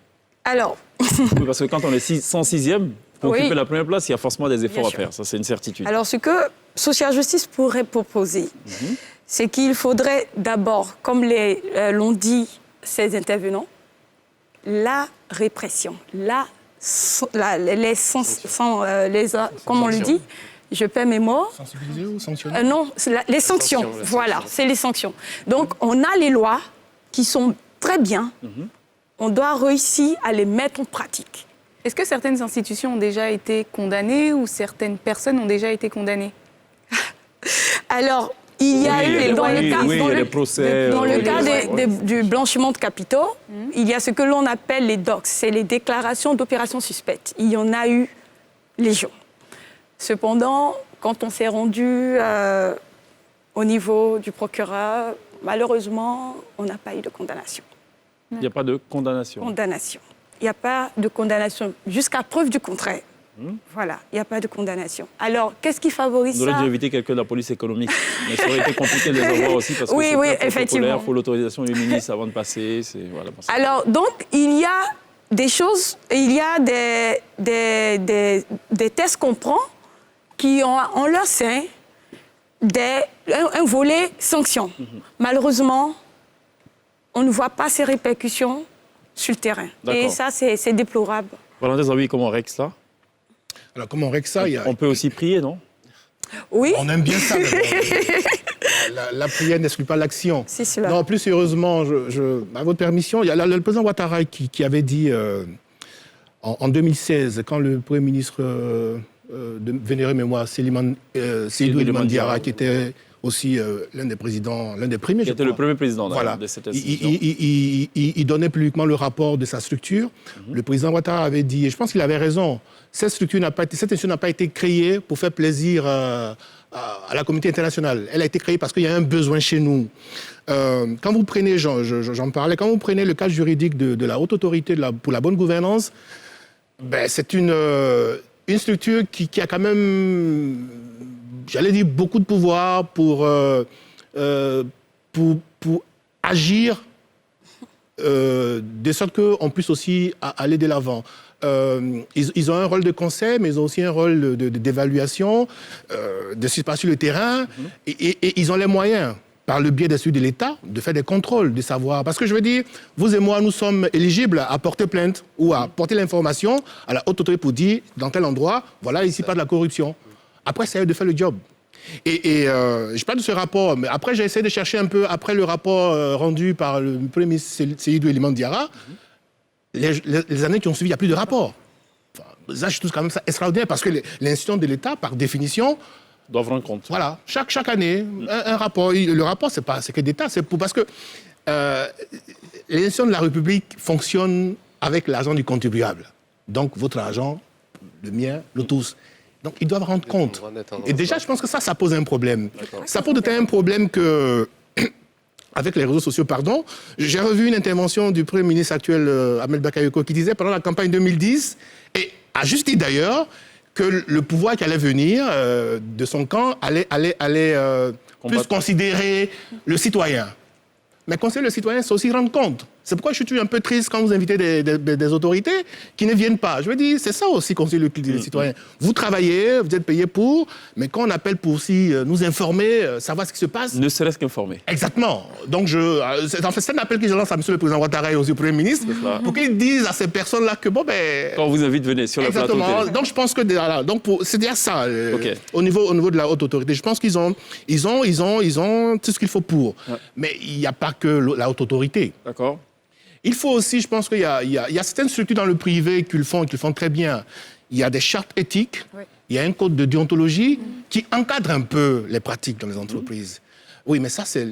Alors... Oui, parce que quand on est 106e, pour occuper la première place, il y a forcément des efforts à faire. Ça, c'est une certitude. Alors, ce que Social Justice pourrait proposer, c'est qu'il faudrait d'abord, comme l'ont dit ces intervenants, la répression, comment on le dit? Je perds mes mots. Sensibiliser ou sanctionner? Non, les sanctions. Voilà, c'est les sanctions. Donc, on a les lois qui sont très bien. On doit réussir à les mettre en pratique. Est-ce que certaines institutions ont déjà été condamnées ou certaines personnes ont déjà été condamnées? Alors, il y a eu, dans le cas du blanchiment de capitaux, il y a ce que l'on appelle les DOCS, c'est les déclarations d'opérations suspectes. Il y en a eu légion. Cependant, quand on s'est rendu au niveau du procureur, malheureusement, on n'a pas eu de condamnation. Il n'y a pas de condamnation. Il n'y a pas de condamnation, jusqu'à preuve du contraire. Voilà, il n'y a pas de condamnation. Alors, qu'est-ce qui favorise ça? On aurait dû éviter quelqu'un de la police économique. Mais ça aurait été compliqué de les avoir aussi parce que oui, effectivement. Il faut l'autorisation du ministre avant de passer. Voilà, alors, donc, il y a des choses, il y a des tests qu'on prend qui ont en leur sein un volet sanction. Malheureusement, on ne voit pas ces répercussions sur le terrain. Et ça, c'est déplorable. Valentin Zawi, comment on règle ça? Alors, comment on règle ça? On peut aussi prier, non? Oui. On aime bien ça. la prière n'exclut pas l'action. C'est cela. Non, plus sérieusement, à votre permission, il y a le président Ouattara qui avait dit en 2016, quand le Premier ministre de vénérée mémoire, Seydou Iliman Diarra, qui était aussi l'un des présidents, l'un des premiers, qui était le premier président de cette institution. Il donnait publiquement le rapport de sa structure. Le président Ouattara avait dit, et je pense qu'il avait raison, cette institution n'a pas été créée pour faire plaisir à la communauté internationale. Elle a été créée parce qu'il y a un besoin chez nous. Quand vous prenez, j'en parlais, quand vous prenez le cadre juridique de la haute autorité pour la bonne gouvernance, ben, c'est une structure qui a quand même, j'allais dire, beaucoup de pouvoir pour agir de sorte qu'on puisse aussi aller de l'avant. Ils ont un rôle de conseil, mais ils ont aussi un rôle d'évaluation, de suivre sur le terrain, et ils ont les moyens, par le biais des suites de l'État, de faire des contrôles, de savoir. Parce que je veux dire, vous et moi, nous sommes éligibles à porter plainte ou à porter l'information à la haute autorité pour dire, dans tel endroit, voilà, ici, pas de la corruption. Après, c'est à eux de faire le job. Et je parle de ce rapport, mais après, j'ai essayé de chercher un peu, après le rapport rendu par le Premier ministre Seydou Iliman Diarra, les années qui ont suivi, il n'y a plus de rapport. Enfin, ça, je trouve quand même ça extraordinaire, parce que les institutions de l'État, par définition, doivent rendre compte. Voilà, chaque année, un rapport. Le rapport, c'est que d'État, parce que les institutions de la République fonctionnent avec l'argent du contribuable. Donc, votre argent, le mien, le tous. Donc, ils doivent rendre compte. Et déjà, je pense que ça pose un problème. Ça pose un problème que, avec les réseaux sociaux, pardon, j'ai revu une intervention du Premier ministre actuel, Ahmed Bakayoko, qui disait pendant la campagne 2010, et à juste titre d'ailleurs, que le pouvoir qui allait venir de son camp allait plus considérer le citoyen. Mais considérer le citoyen, c'est aussi rendre compte. C'est pourquoi je suis un peu triste quand vous invitez des autorités qui ne viennent pas. Je veux dire, c'est ça aussi considérer le citoyen. Vous travaillez, vous êtes payé pour, mais quand on appelle pour aussi nous informer, savoir ce qui se passe... Ne serait-ce qu'informer. Exactement. Donc, c'est un appel que je lance à M. le Président Ouattara et aussi au Premier ministre, pour qu'ils disent à ces personnes-là que, bon, ben... Quand on vous invite, venez sur le plateau. Exactement. Donc, je pense que... c'est déjà ça, au niveau de la haute autorité. Je pense qu'ils ont tout ce qu'il faut pour. Ouais. Mais il n'y a pas que la haute autorité. D'accord. Il faut aussi, je pense qu'il y a certaines structures dans le privé qui le font très bien. Il y a des chartes éthiques, il y a un code de déontologie qui encadre un peu les pratiques dans les entreprises. Oui, mais ça, c'est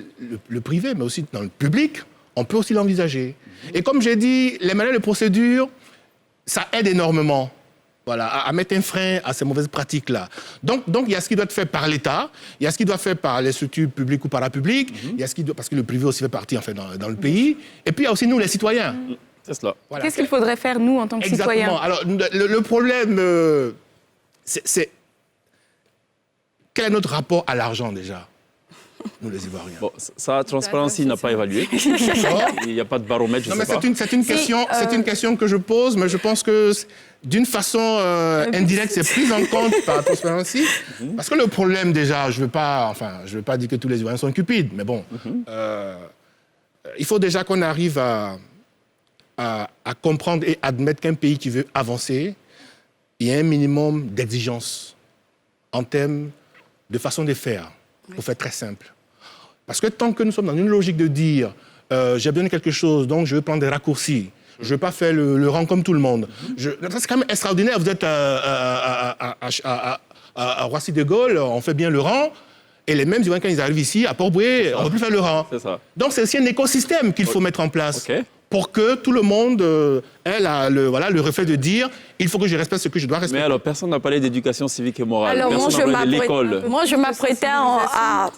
le privé, mais aussi dans le public, on peut aussi l'envisager. Et comme j'ai dit, les manuels de procédure, ça aide énormément. Voilà, à mettre un frein à ces mauvaises pratiques-là. Donc, il y a ce qui doit être fait par l'État, il y a ce qui doit être fait par les structures publiques ou parapubliques, il y a parce que le privé aussi fait partie en fait, dans le pays, et puis il y a aussi nous, les citoyens. C'est cela. Voilà. Qu'est-ce qu'il faudrait faire, nous, en tant que citoyens ? Exactement. Alors, le problème, c'est... Quel est notre rapport à l'argent, déjà ? Nous, les Ivoiriens. Bon, ça, Transparency n'a pas évalué. Il n'y a pas de baromètre, je sais pas. C'est une question que je pose, mais je pense que d'une façon indirecte, c'est pris en compte par Transparency. Parce que le problème, déjà, je ne veux pas dire que tous les Ivoiriens sont cupides, mais bon, il faut déjà qu'on arrive à comprendre et admettre qu'un pays qui veut avancer, il y a un minimum d'exigence en termes de façon de faire. Pour faire très simple. Parce que tant que nous sommes dans une logique de dire j'ai besoin de quelque chose, donc je vais prendre des raccourcis, je ne vais pas faire le rang comme tout le monde. C'est quand même extraordinaire. Vous êtes à Roissy de Gaulle, on fait bien le rang, et les mêmes, quand ils arrivent ici, à Port-Bouillet, on ne va plus faire le rang. C'est ça. Donc c'est aussi un écosystème qu'il faut mettre en place. Pour que tout le monde ait le reflet de dire il faut que je respecte ce que je dois respecter. Mais alors, personne n'a parlé d'éducation civique et morale. Alors, personne n'a parlé de l'école. Moi, je m'apprêtais à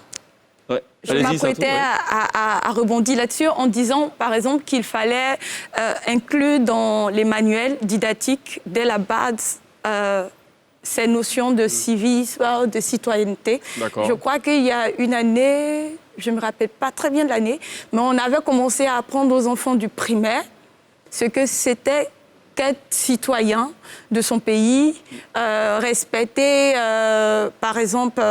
rebondir là-dessus en disant, par exemple, qu'il fallait inclure dans les manuels didactiques, dès la base, ces notions de civisme, de citoyenneté. D'accord. Je crois qu'il y a une année, je ne me rappelle pas très bien de l'année, mais on avait commencé à apprendre aux enfants du primaire ce que c'était qu'être citoyen de son pays, respecter, par exemple,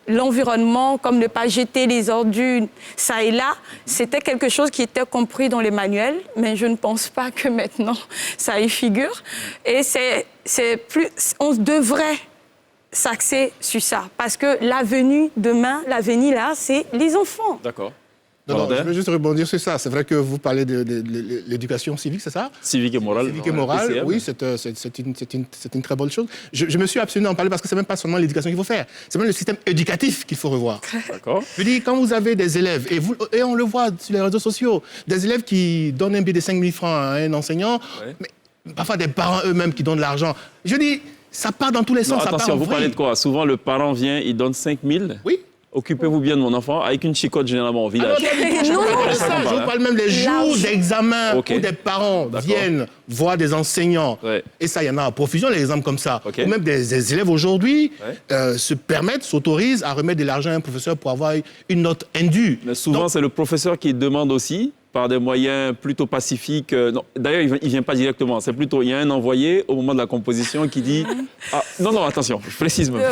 l'environnement, comme ne pas jeter les ordures ça et là. C'était quelque chose qui était compris dans les manuels, mais je ne pense pas que maintenant ça y figure. Et on devrait s'axer sur ça. Parce que l'avenir demain, l'avenir là, c'est les enfants. D'accord. Non, je veux juste rebondir sur ça. C'est vrai que vous parlez de l'éducation civique, c'est ça? Civique et morale. Civique et morale, PCM. oui, c'est une très bonne chose. Je me suis abstenu d'en parler parce que c'est même pas seulement l'éducation qu'il faut faire, c'est même le système éducatif qu'il faut revoir. D'accord. Je dis, quand vous avez des élèves, et on le voit sur les réseaux sociaux, des élèves qui donnent un billet de 5 000 francs à un enseignant, mais parfois des parents eux-mêmes qui donnent de l'argent. Je dis, ça part dans tous les sens. Non, attention, vous parlez de quoi? Souvent, le parent vient, il donne 5 000. Oui. Occupez-vous bien de mon enfant, avec une chicotte généralement au village. Je vous parle même des jours d'examen où des parents viennent voir des enseignants. Ouais. Et ça, il y en a à profusion, les exemples comme ça. Ok. Ou même des élèves aujourd'hui s'autorisent à remettre de l'argent à un professeur pour avoir une note indue. Mais souvent, c'est le professeur qui demande aussi, par des moyens plutôt pacifiques. Non, d'ailleurs, il ne vient pas directement. C'est plutôt, il y a un envoyé au moment de la composition qui dit... Ah, non, attention, je précise même.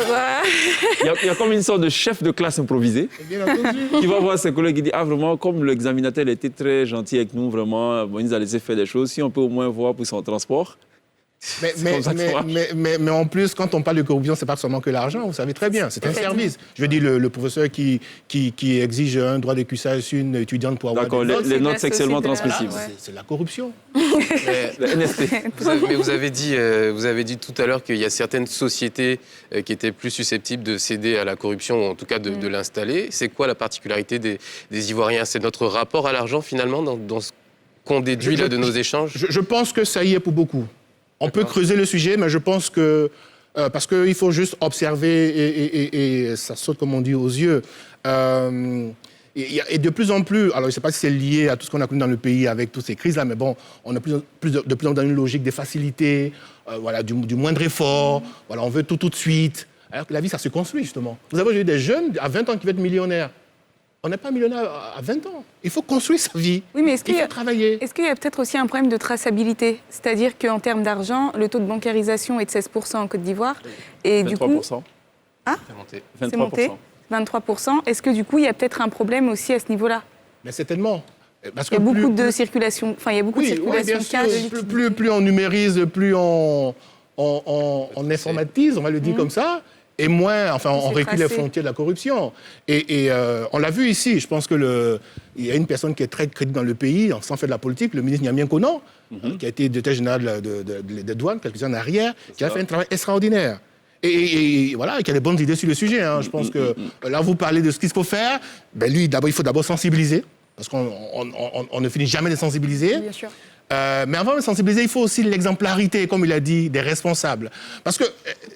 Il y a comme une sorte de chef de classe improvisé qui va voir ses collègues et dit, ah vraiment, comme l'examinateur était très gentil avec nous, vraiment, bon, il nous a laissé faire des choses, si on peut au moins voir pour son transport. Mais en plus, quand on parle de corruption, c'est pas seulement que l'argent, vous savez très bien, c'est un service. Je veux dire, le professeur qui exige un droit d'écussage sur une étudiante pour avoir des notes, les notes sexuellement transmissibles. c'est la corruption. Mais vous avez dit tout à l'heure qu'il y a certaines sociétés qui étaient plus susceptibles de céder à la corruption, ou en tout cas de l'installer. C'est quoi la particularité des Ivoiriens? C'est notre rapport à l'argent, finalement, dans ce qu'on déduit là, de nos échanges? Je pense que ça y est pour beaucoup. On peut creuser le sujet, mais je pense que... parce qu'il faut juste observer et ça saute, comme on dit, aux yeux. Et de plus en plus, alors je ne sais pas si c'est lié à tout ce qu'on a connu dans le pays avec toutes ces crises-là, mais bon, on est de plus en plus dans une logique des facilités, voilà, du moindre effort, voilà, on veut tout de suite. Alors que la vie, ça se construit, justement. Vous avez des jeunes à 20 ans qui veulent être millionnaires. On n'est pas millionnaire à 20 ans. Il faut construire sa vie. Oui, mais il faut travailler. Est-ce qu'il y a peut-être aussi un problème de traçabilité? C'est-à-dire qu'en termes d'argent, le taux de bancarisation est de 16% en Côte d'Ivoire. Et 23%. Du coup, c'est monté. 23%. Est-ce que du coup, il y a peut-être un problème aussi à ce niveau-là? Mais certainement. Parce il y a beaucoup de circulation. Enfin, il y a beaucoup de circulation de cash. Plus on numérise, plus on informatise, on va le dire comme ça. Et moins, enfin, on recule les frontières de la corruption. Et on l'a vu ici, je pense qu'il y a une personne qui est très crédible dans le pays, sans faire de la politique, le ministre Niamien Konan, qui a été directeur général des douanes quelques années en arrière, qui a fait un travail extraordinaire. Et voilà, qui a des bonnes idées sur le sujet. Hein. Je pense que là, vous parlez de ce qu'il faut faire. Ben lui, il faut d'abord sensibiliser, parce qu'on ne finit jamais de sensibiliser. Bien sûr. Mais avant de sensibiliser, il faut aussi l'exemplarité, comme il a dit, des responsables. Parce que,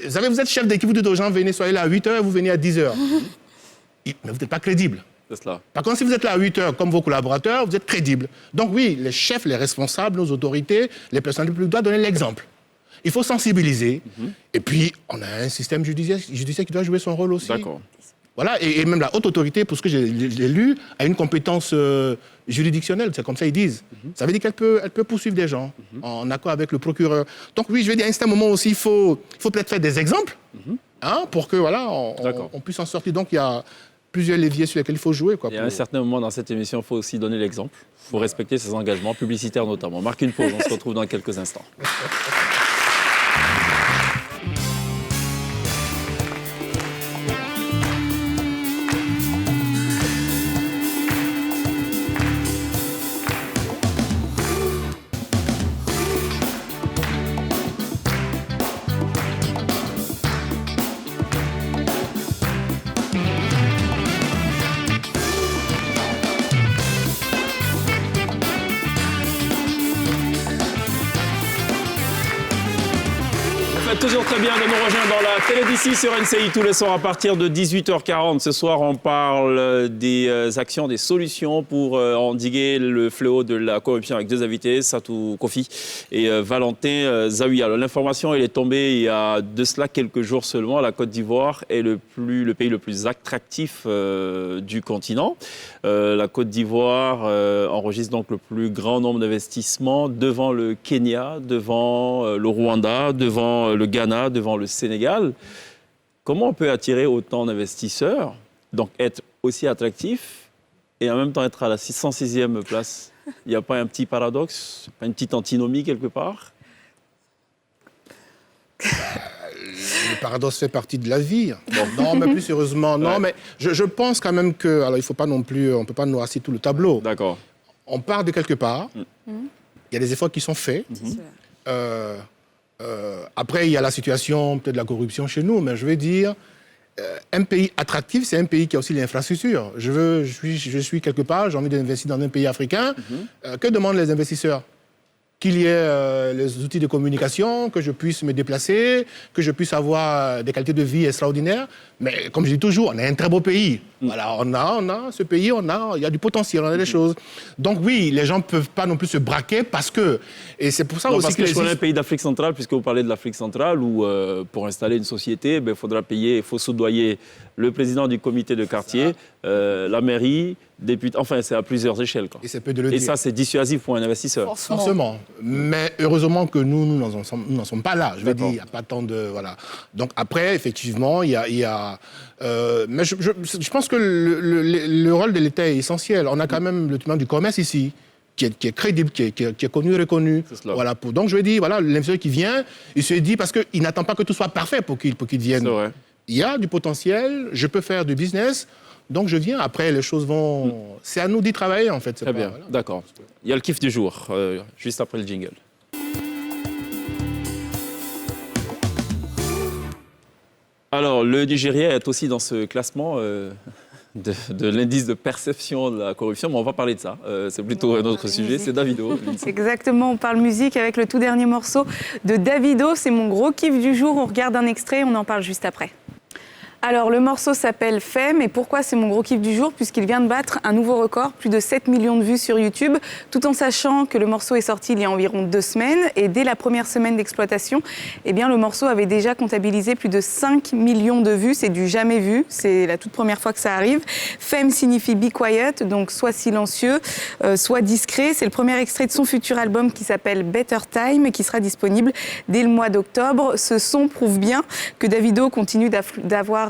vous êtes chef d'équipe, vous dites aux gens, venez, soyez là à 8h, vous venez à 10h. Mais vous n'êtes pas crédible. C'est cela. Par contre, si vous êtes là à 8h, comme vos collaborateurs, vous êtes crédible. Donc oui, les chefs, les responsables, nos autorités, les personnes publiques doivent donner l'exemple. Il faut sensibiliser. Et puis, on a un système judiciaire qui doit jouer son rôle aussi. D'accord. Voilà, et même la haute autorité, pour ce que j'ai lu, a une compétence juridictionnelle, c'est comme ça ils disent. Ça veut dire qu'elle peut poursuivre des gens en accord avec le procureur. Donc oui, je vais dire, à un certain moment aussi, il faut peut-être faire des exemples pour que voilà, on puisse en sortir. Donc il y a plusieurs leviers sur lesquels il faut jouer. Et à un certain moment dans cette émission, il faut aussi donner l'exemple. Il faut respecter ses engagements publicitaires notamment. On marque une pause, on se retrouve dans quelques instants. Toujours très bien de nous rejoindre dans la télé d'ici sur NCI tous les soirs à partir de 18h40. Ce soir, on parle des actions, des solutions pour endiguer le fléau de la corruption avec deux invités, Satou Kofi et Valentin Zaouia. L'information elle est tombée il y a de cela quelques jours seulement. La Côte d'Ivoire est le pays le plus attractif du continent. La Côte d'Ivoire enregistre donc le plus grand nombre d'investissements devant le Kenya, devant le Rwanda, devant le Ghana, devant le Sénégal. Comment on peut attirer autant d'investisseurs, donc être aussi attractif et en même temps être à la 106e place? Il n'y a pas un petit paradoxe, une petite antinomie quelque part? Le paradoxe fait partie de la vie. Bon, non, mais plus sérieusement, non, mais je pense quand même que... Alors, il ne faut pas non plus... On ne peut pas noircir tout le tableau. D'accord. On part de quelque part. Il y a des efforts qui sont faits. Après, il y a la situation peut-être de la corruption chez nous, mais je veux dire, un pays attractif, c'est un pays qui a aussi l'infrastructure. Je suis quelque part, j'ai envie d'investir dans un pays africain. Que demandent les investisseurs ? Qu'il y ait les outils de communication, que je puisse me déplacer, que je puisse avoir des qualités de vie extraordinaires. Mais comme je dis toujours, on est un très beau pays. Voilà, on a ce pays, il y a du potentiel, on a des choses. Donc oui, les gens ne peuvent pas non plus se braquer parce que... Et c'est pour ça aussi parce que je connais un pays d'Afrique centrale, puisque vous parlez de l'Afrique centrale, où pour installer une société, il faudra payer, il faut soudoyer le président du comité de quartier, la mairie, député, enfin c'est à plusieurs échelles. Quoi. Et c'est peu de le dire. Et ça, c'est dissuasif pour un investisseur. Forcément. Mais heureusement que nous n'en sommes pas là. Je veux dire, il n'y a pas tant de... Voilà. Donc après, effectivement, il y a mais je pense que le rôle de l'État est essentiel. On a quand même le tribunal du commerce ici, qui est crédible, qui est connu et reconnu. Voilà, donc je veux dire, voilà, l'investisseur qui vient, il se dit, parce qu'il n'attend pas que tout soit parfait pour qu'il vienne. C'est vrai. Il y a du potentiel, je peux faire du business, donc je viens. Après, les choses vont... C'est à nous d'y travailler, en fait. Très bien, voilà. D'accord. Il y a le kiff du jour, juste après le jingle. Alors, le Nigeria est aussi dans ce classement de l'indice de perception de la corruption, mais on va parler de ça. C'est plutôt un autre sujet, c'est Davido. Exactement, on parle musique avec le tout dernier morceau de Davido. C'est mon gros kiff du jour. On regarde un extrait, on en parle juste après. Alors, le morceau s'appelle Femme. Et pourquoi c'est mon gros kiff du jour ? Puisqu'il vient de battre un nouveau record, plus de 7 millions de vues sur YouTube, tout en sachant que le morceau est sorti il y a environ 2 semaines. Et dès la première semaine d'exploitation, eh bien, le morceau avait déjà comptabilisé plus de 5 millions de vues. C'est du jamais vu. C'est la toute première fois que ça arrive. Femme signifie be quiet, donc soit silencieux, soit discret. C'est le premier extrait de son futur album qui s'appelle Better Time et qui sera disponible dès le mois d'octobre. Ce son prouve bien que Davido continue d'asseoir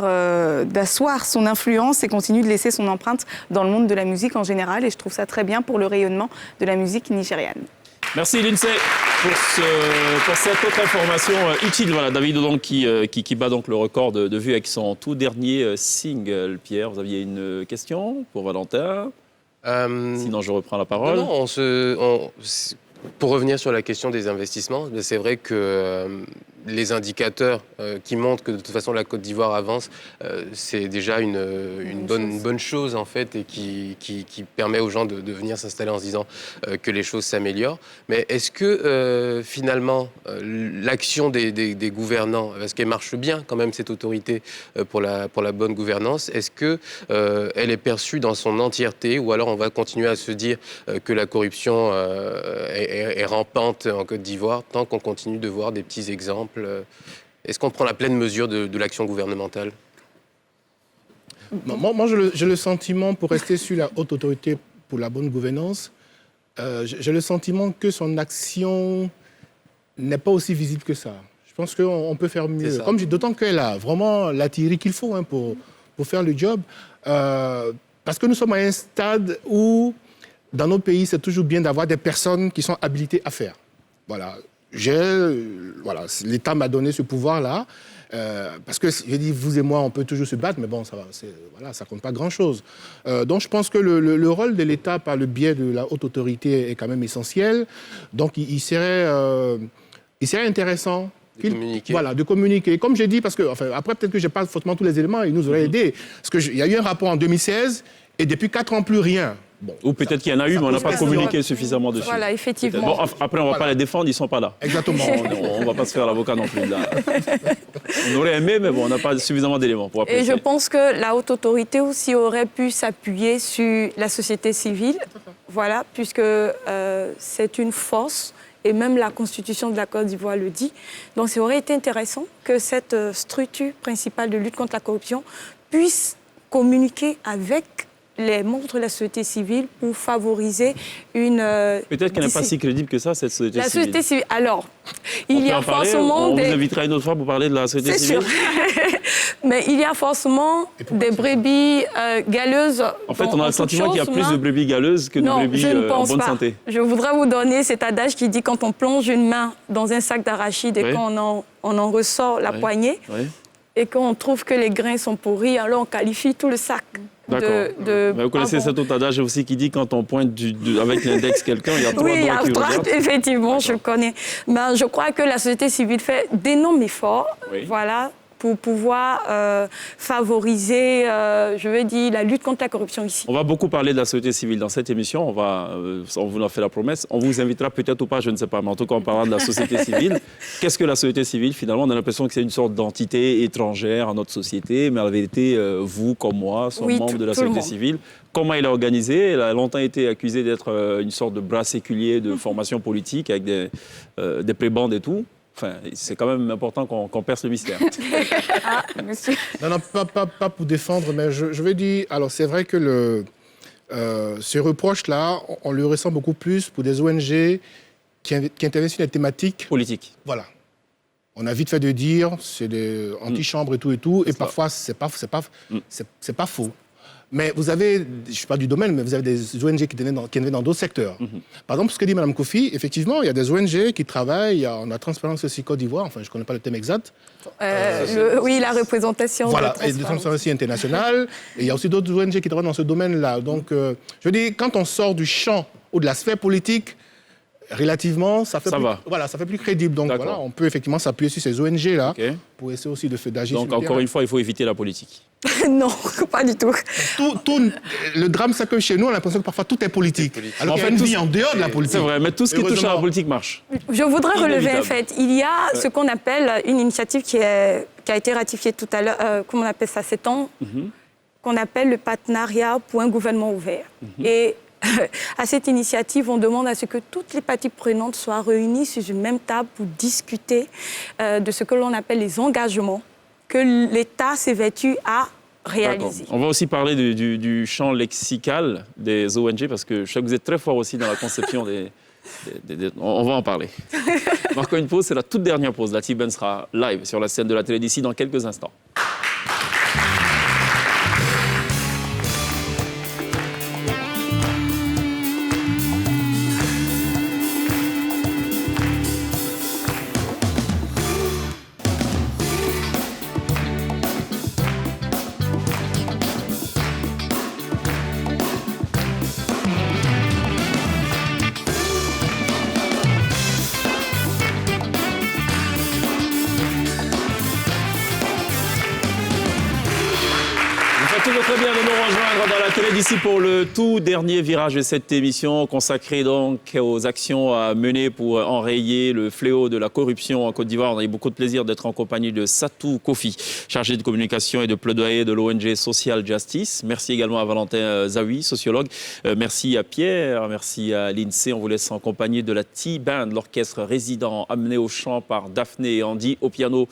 son influence et continue de laisser son empreinte dans le monde de la musique en général. Et je trouve ça très bien pour le rayonnement de la musique nigériane. Merci Lindsay pour cette autre information utile. Voilà, Davido donc, qui bat donc le record de vues avec son tout dernier single. Pierre, vous aviez une question pour Valentin ? Sinon, je reprends la parole. Non, pour revenir sur la question des investissements, c'est vrai que les indicateurs qui montrent que de toute façon la Côte d'Ivoire avance, c'est déjà une bonne chose en fait et qui permet aux gens de venir s'installer en se disant que les choses s'améliorent. Mais est-ce que finalement l'action des gouvernants, parce qu'elle marche bien quand même cette autorité pour la bonne gouvernance, est-ce que elle est perçue dans son entièreté ou alors on va continuer à se dire que la corruption est rampante en Côte d'Ivoire tant qu'on continue de voir des petits exemples? Est-ce qu'on prend la pleine mesure de l'action gouvernementale ? Moi, j'ai le sentiment, pour rester sur la haute autorité pour la bonne gouvernance, j'ai le sentiment que son action n'est pas aussi visible que ça. Je pense qu'on peut faire mieux. D'autant qu'elle a vraiment l'artillerie qu'il faut pour faire le job. Parce que nous sommes à un stade où, dans nos pays, c'est toujours bien d'avoir des personnes qui sont habilitées à faire. Voilà. L'État m'a donné ce pouvoir-là, parce que, je dis, vous et moi, on peut toujours se battre, mais bon, ça compte pas grand-chose. Donc, je pense que le rôle de l'État, par le biais de la haute autorité, est quand même essentiel. Donc, il serait intéressant de communiquer. Comme j'ai dit, parce que, après, peut-être que je n'ai pas forcément tous les éléments, il nous aurait aidé. Parce qu'il y a eu un rapport en 2016, et depuis 4 ans, plus rien. Bon, ou peut-être qu'il y en a eu, mais on n'a pas communiqué suffisamment dessus. Voilà, effectivement. Bon, après, on ne va pas les défendre, ils ne sont pas là. Exactement. On ne va pas se faire l'avocat non plus. Là. On aurait aimé, mais bon, on n'a pas suffisamment d'éléments pour apprécier. Et je pense que la haute autorité aussi aurait pu s'appuyer sur la société civile, voilà, puisque c'est une force, et même la Constitution de la Côte d'Ivoire le dit. Donc, ça aurait été intéressant que cette structure principale de lutte contre la corruption puisse communiquer avec les membres de la société civile pour favoriser une... Peut-être qu'elle n'est pas si crédible que ça, cette société civile. La société civile, alors, il y a forcément On des... vous invitera une autre fois pour parler de la société civile. C'est sûr. Mais il y a forcément des brebis galeuses. En fait, on a le sentiment qu'il y a plus de brebis galeuses que de brebis en bonne santé. Je voudrais vous donner cet adage qui dit quand on plonge une main dans un sac d'arachide et qu'on en ressort la poignée, et qu'on trouve que les grains sont pourris, alors on qualifie tout le sac de vous connaissez cet autre adage aussi qui dit quand on pointe avec l'index quelqu'un, il y a trois doigts qui regardent. Effectivement, je connais. Mais je crois que la société civile fait d'énormes efforts, voilà, pour pouvoir favoriser, je veux dire, la lutte contre la corruption ici. On va beaucoup parler de la société civile dans cette émission. On vous en fait la promesse. On vous invitera peut-être ou pas, je ne sais pas, mais en tout cas, on parlera de la société civile. Qu'est-ce que la société civile, finalement? On a l'impression que c'est une sorte d'entité étrangère à notre société, mais en vérité, vous, comme moi, sommes membres de la société civile. Comment elle est organisée? Elle a longtemps été accusée d'être une sorte de bras séculier de formation politique avec des prébendes et tout. Enfin, c'est quand même important qu'on perce le mystère. Monsieur. Non, pas pour défendre, mais je veux dire... Alors, c'est vrai que ce reproche-là, on le ressent beaucoup plus pour des ONG qui interviennent sur des thématiques... Politiques. Voilà. On a vite fait de dire, c'est des antichambres et tout, et parfois, c'est pas faux. Mais vous avez, je ne suis pas du domaine, mais vous avez des ONG qui interviennent dans d'autres secteurs. Par exemple, ce que dit Mme Kofi, effectivement, il y a des ONG qui travaillent, on a Transparence aussi Côte d'Ivoire, enfin, je ne connais pas le thème exact. Oui, la représentation. Voilà, et de Transparence internationale. Et il y a aussi d'autres ONG qui travaillent dans ce domaine-là. Donc, je veux dire, quand on sort du champ ou de la sphère politique, relativement, ça fait plus crédible. Donc voilà, on peut effectivement s'appuyer sur ces ONG-là pour essayer aussi d'agir. Donc encore une fois, il faut éviter la politique. Non, pas du tout. Le drame, c'est que chez nous, on a l'impression que parfois tout est politique. Alors qu'il y a une vie en dehors de la politique. C'est vrai, mais tout ce qui touche à la politique marche. Je voudrais relever un fait. Il y a ce qu'on appelle une initiative qui a été ratifiée tout à l'heure, comment on appelle ça, ces temps, qu'on appelle le partenariat pour un gouvernement ouvert. Et à cette initiative, on demande à ce que toutes les parties prenantes soient réunies sur une même table pour discuter de ce que l'on appelle les engagements que l'État s'évertue à réaliser. On va aussi parler du champ lexical des ONG, parce que je sais que vous êtes très fort aussi dans la conception on va en parler. Marquons une pause, c'est la toute dernière pause. La T-Band sera live sur la scène de la télé d'ici dans quelques instants. Très bien de nous rejoindre dans la télé d'ici pour le tout dernier virage de cette émission consacrée donc aux actions à mener pour enrayer le fléau de la corruption en Côte d'Ivoire. On a eu beaucoup de plaisir d'être en compagnie de Satou Kofi, chargé de communication et de plaidoyer de l'ONG Social Justice. Merci également à Valentin Zawi, sociologue. Merci à Pierre, merci à l'INSEE. On vous laisse en compagnie de la T-Band, l'orchestre résident amené au chant par Daphné et Andy, au piano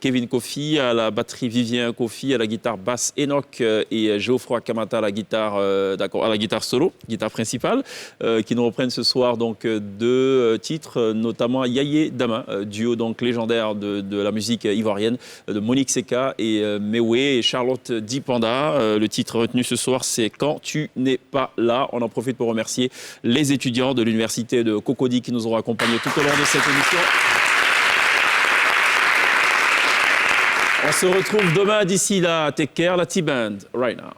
Kevin Kofi, à la batterie Vivien Kofi, à la guitare basse Enoch et Geoffroy Kamata à la guitare solo, guitare principale, qui nous reprennent ce soir donc deux titres, notamment Yaye Dama, duo donc légendaire de la musique ivoirienne, de Monique Seka et Mewé et Charlotte Dipanda. Le titre retenu ce soir, c'est Quand tu n'es pas là. On en profite pour remercier les étudiants de l'université de Cocody qui nous auront accompagnés tout au long de cette émission. On se retrouve demain. D'ici là, take care, la T-Band, right now.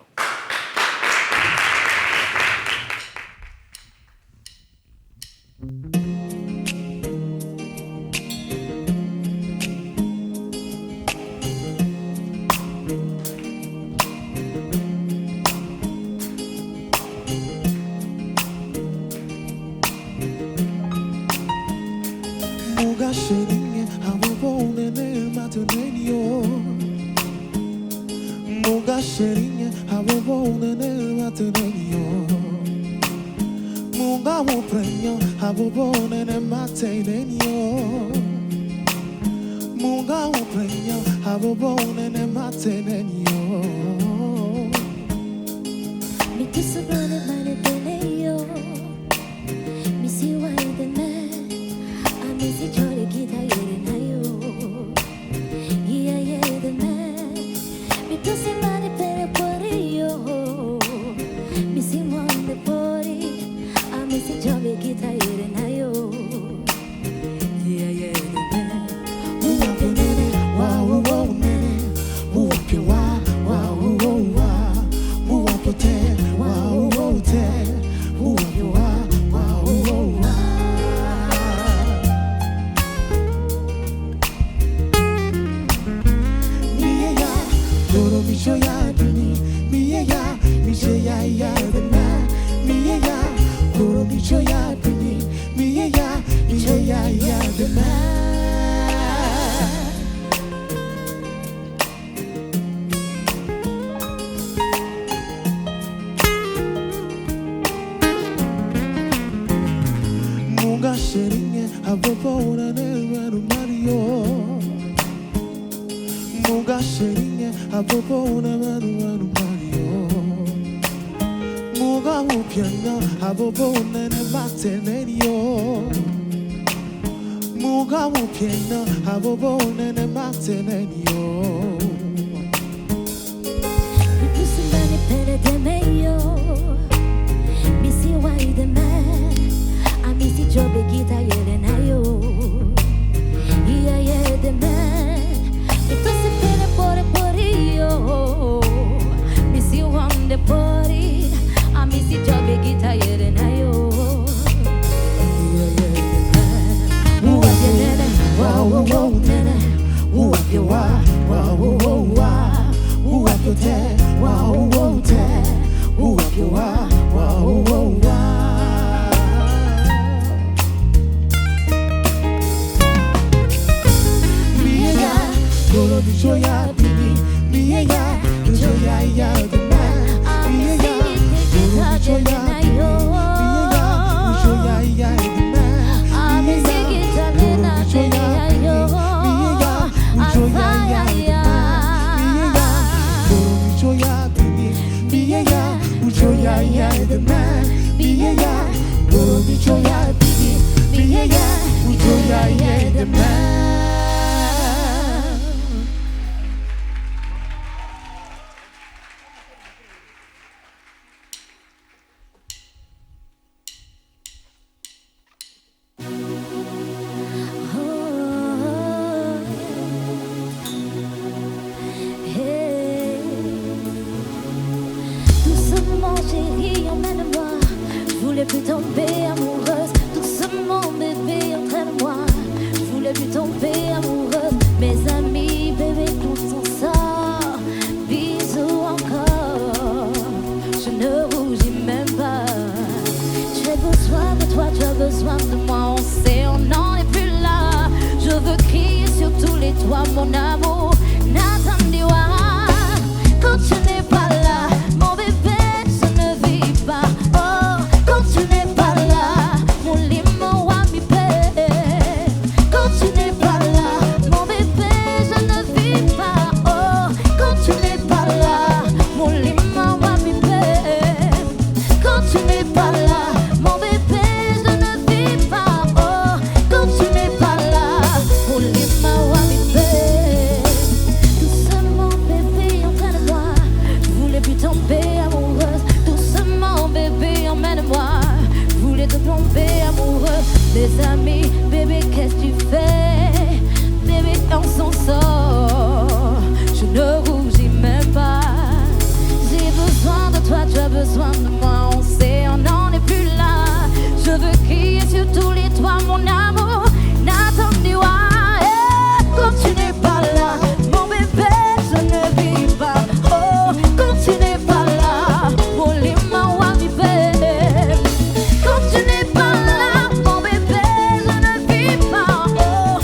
Quand tu n'es pas là, mon bébé, je ne vis pas. Oh,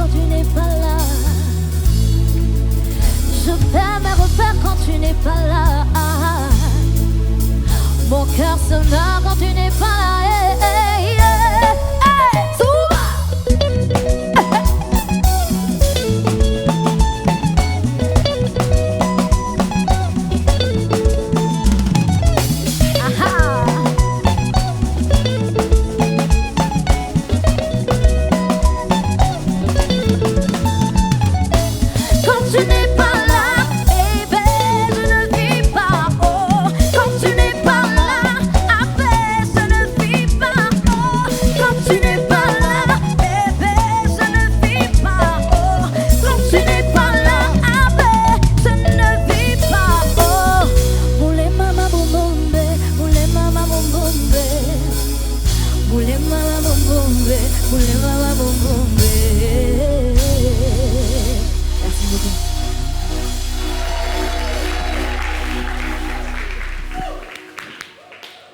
quand tu n'es pas là. Je perds mes repères quand tu n'es pas là. Mon cœur se meurt quand tu n'es pas là.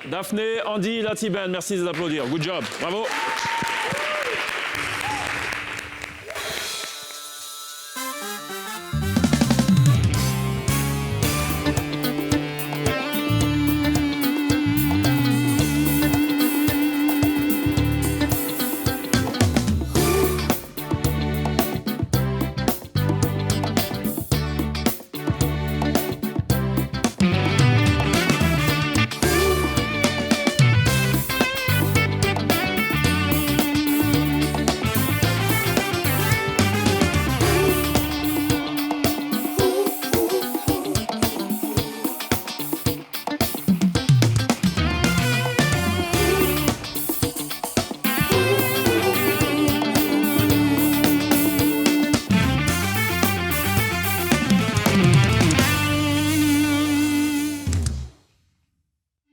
Daphné, Andy, Latiben, merci de les applaudir. Good job. Bravo.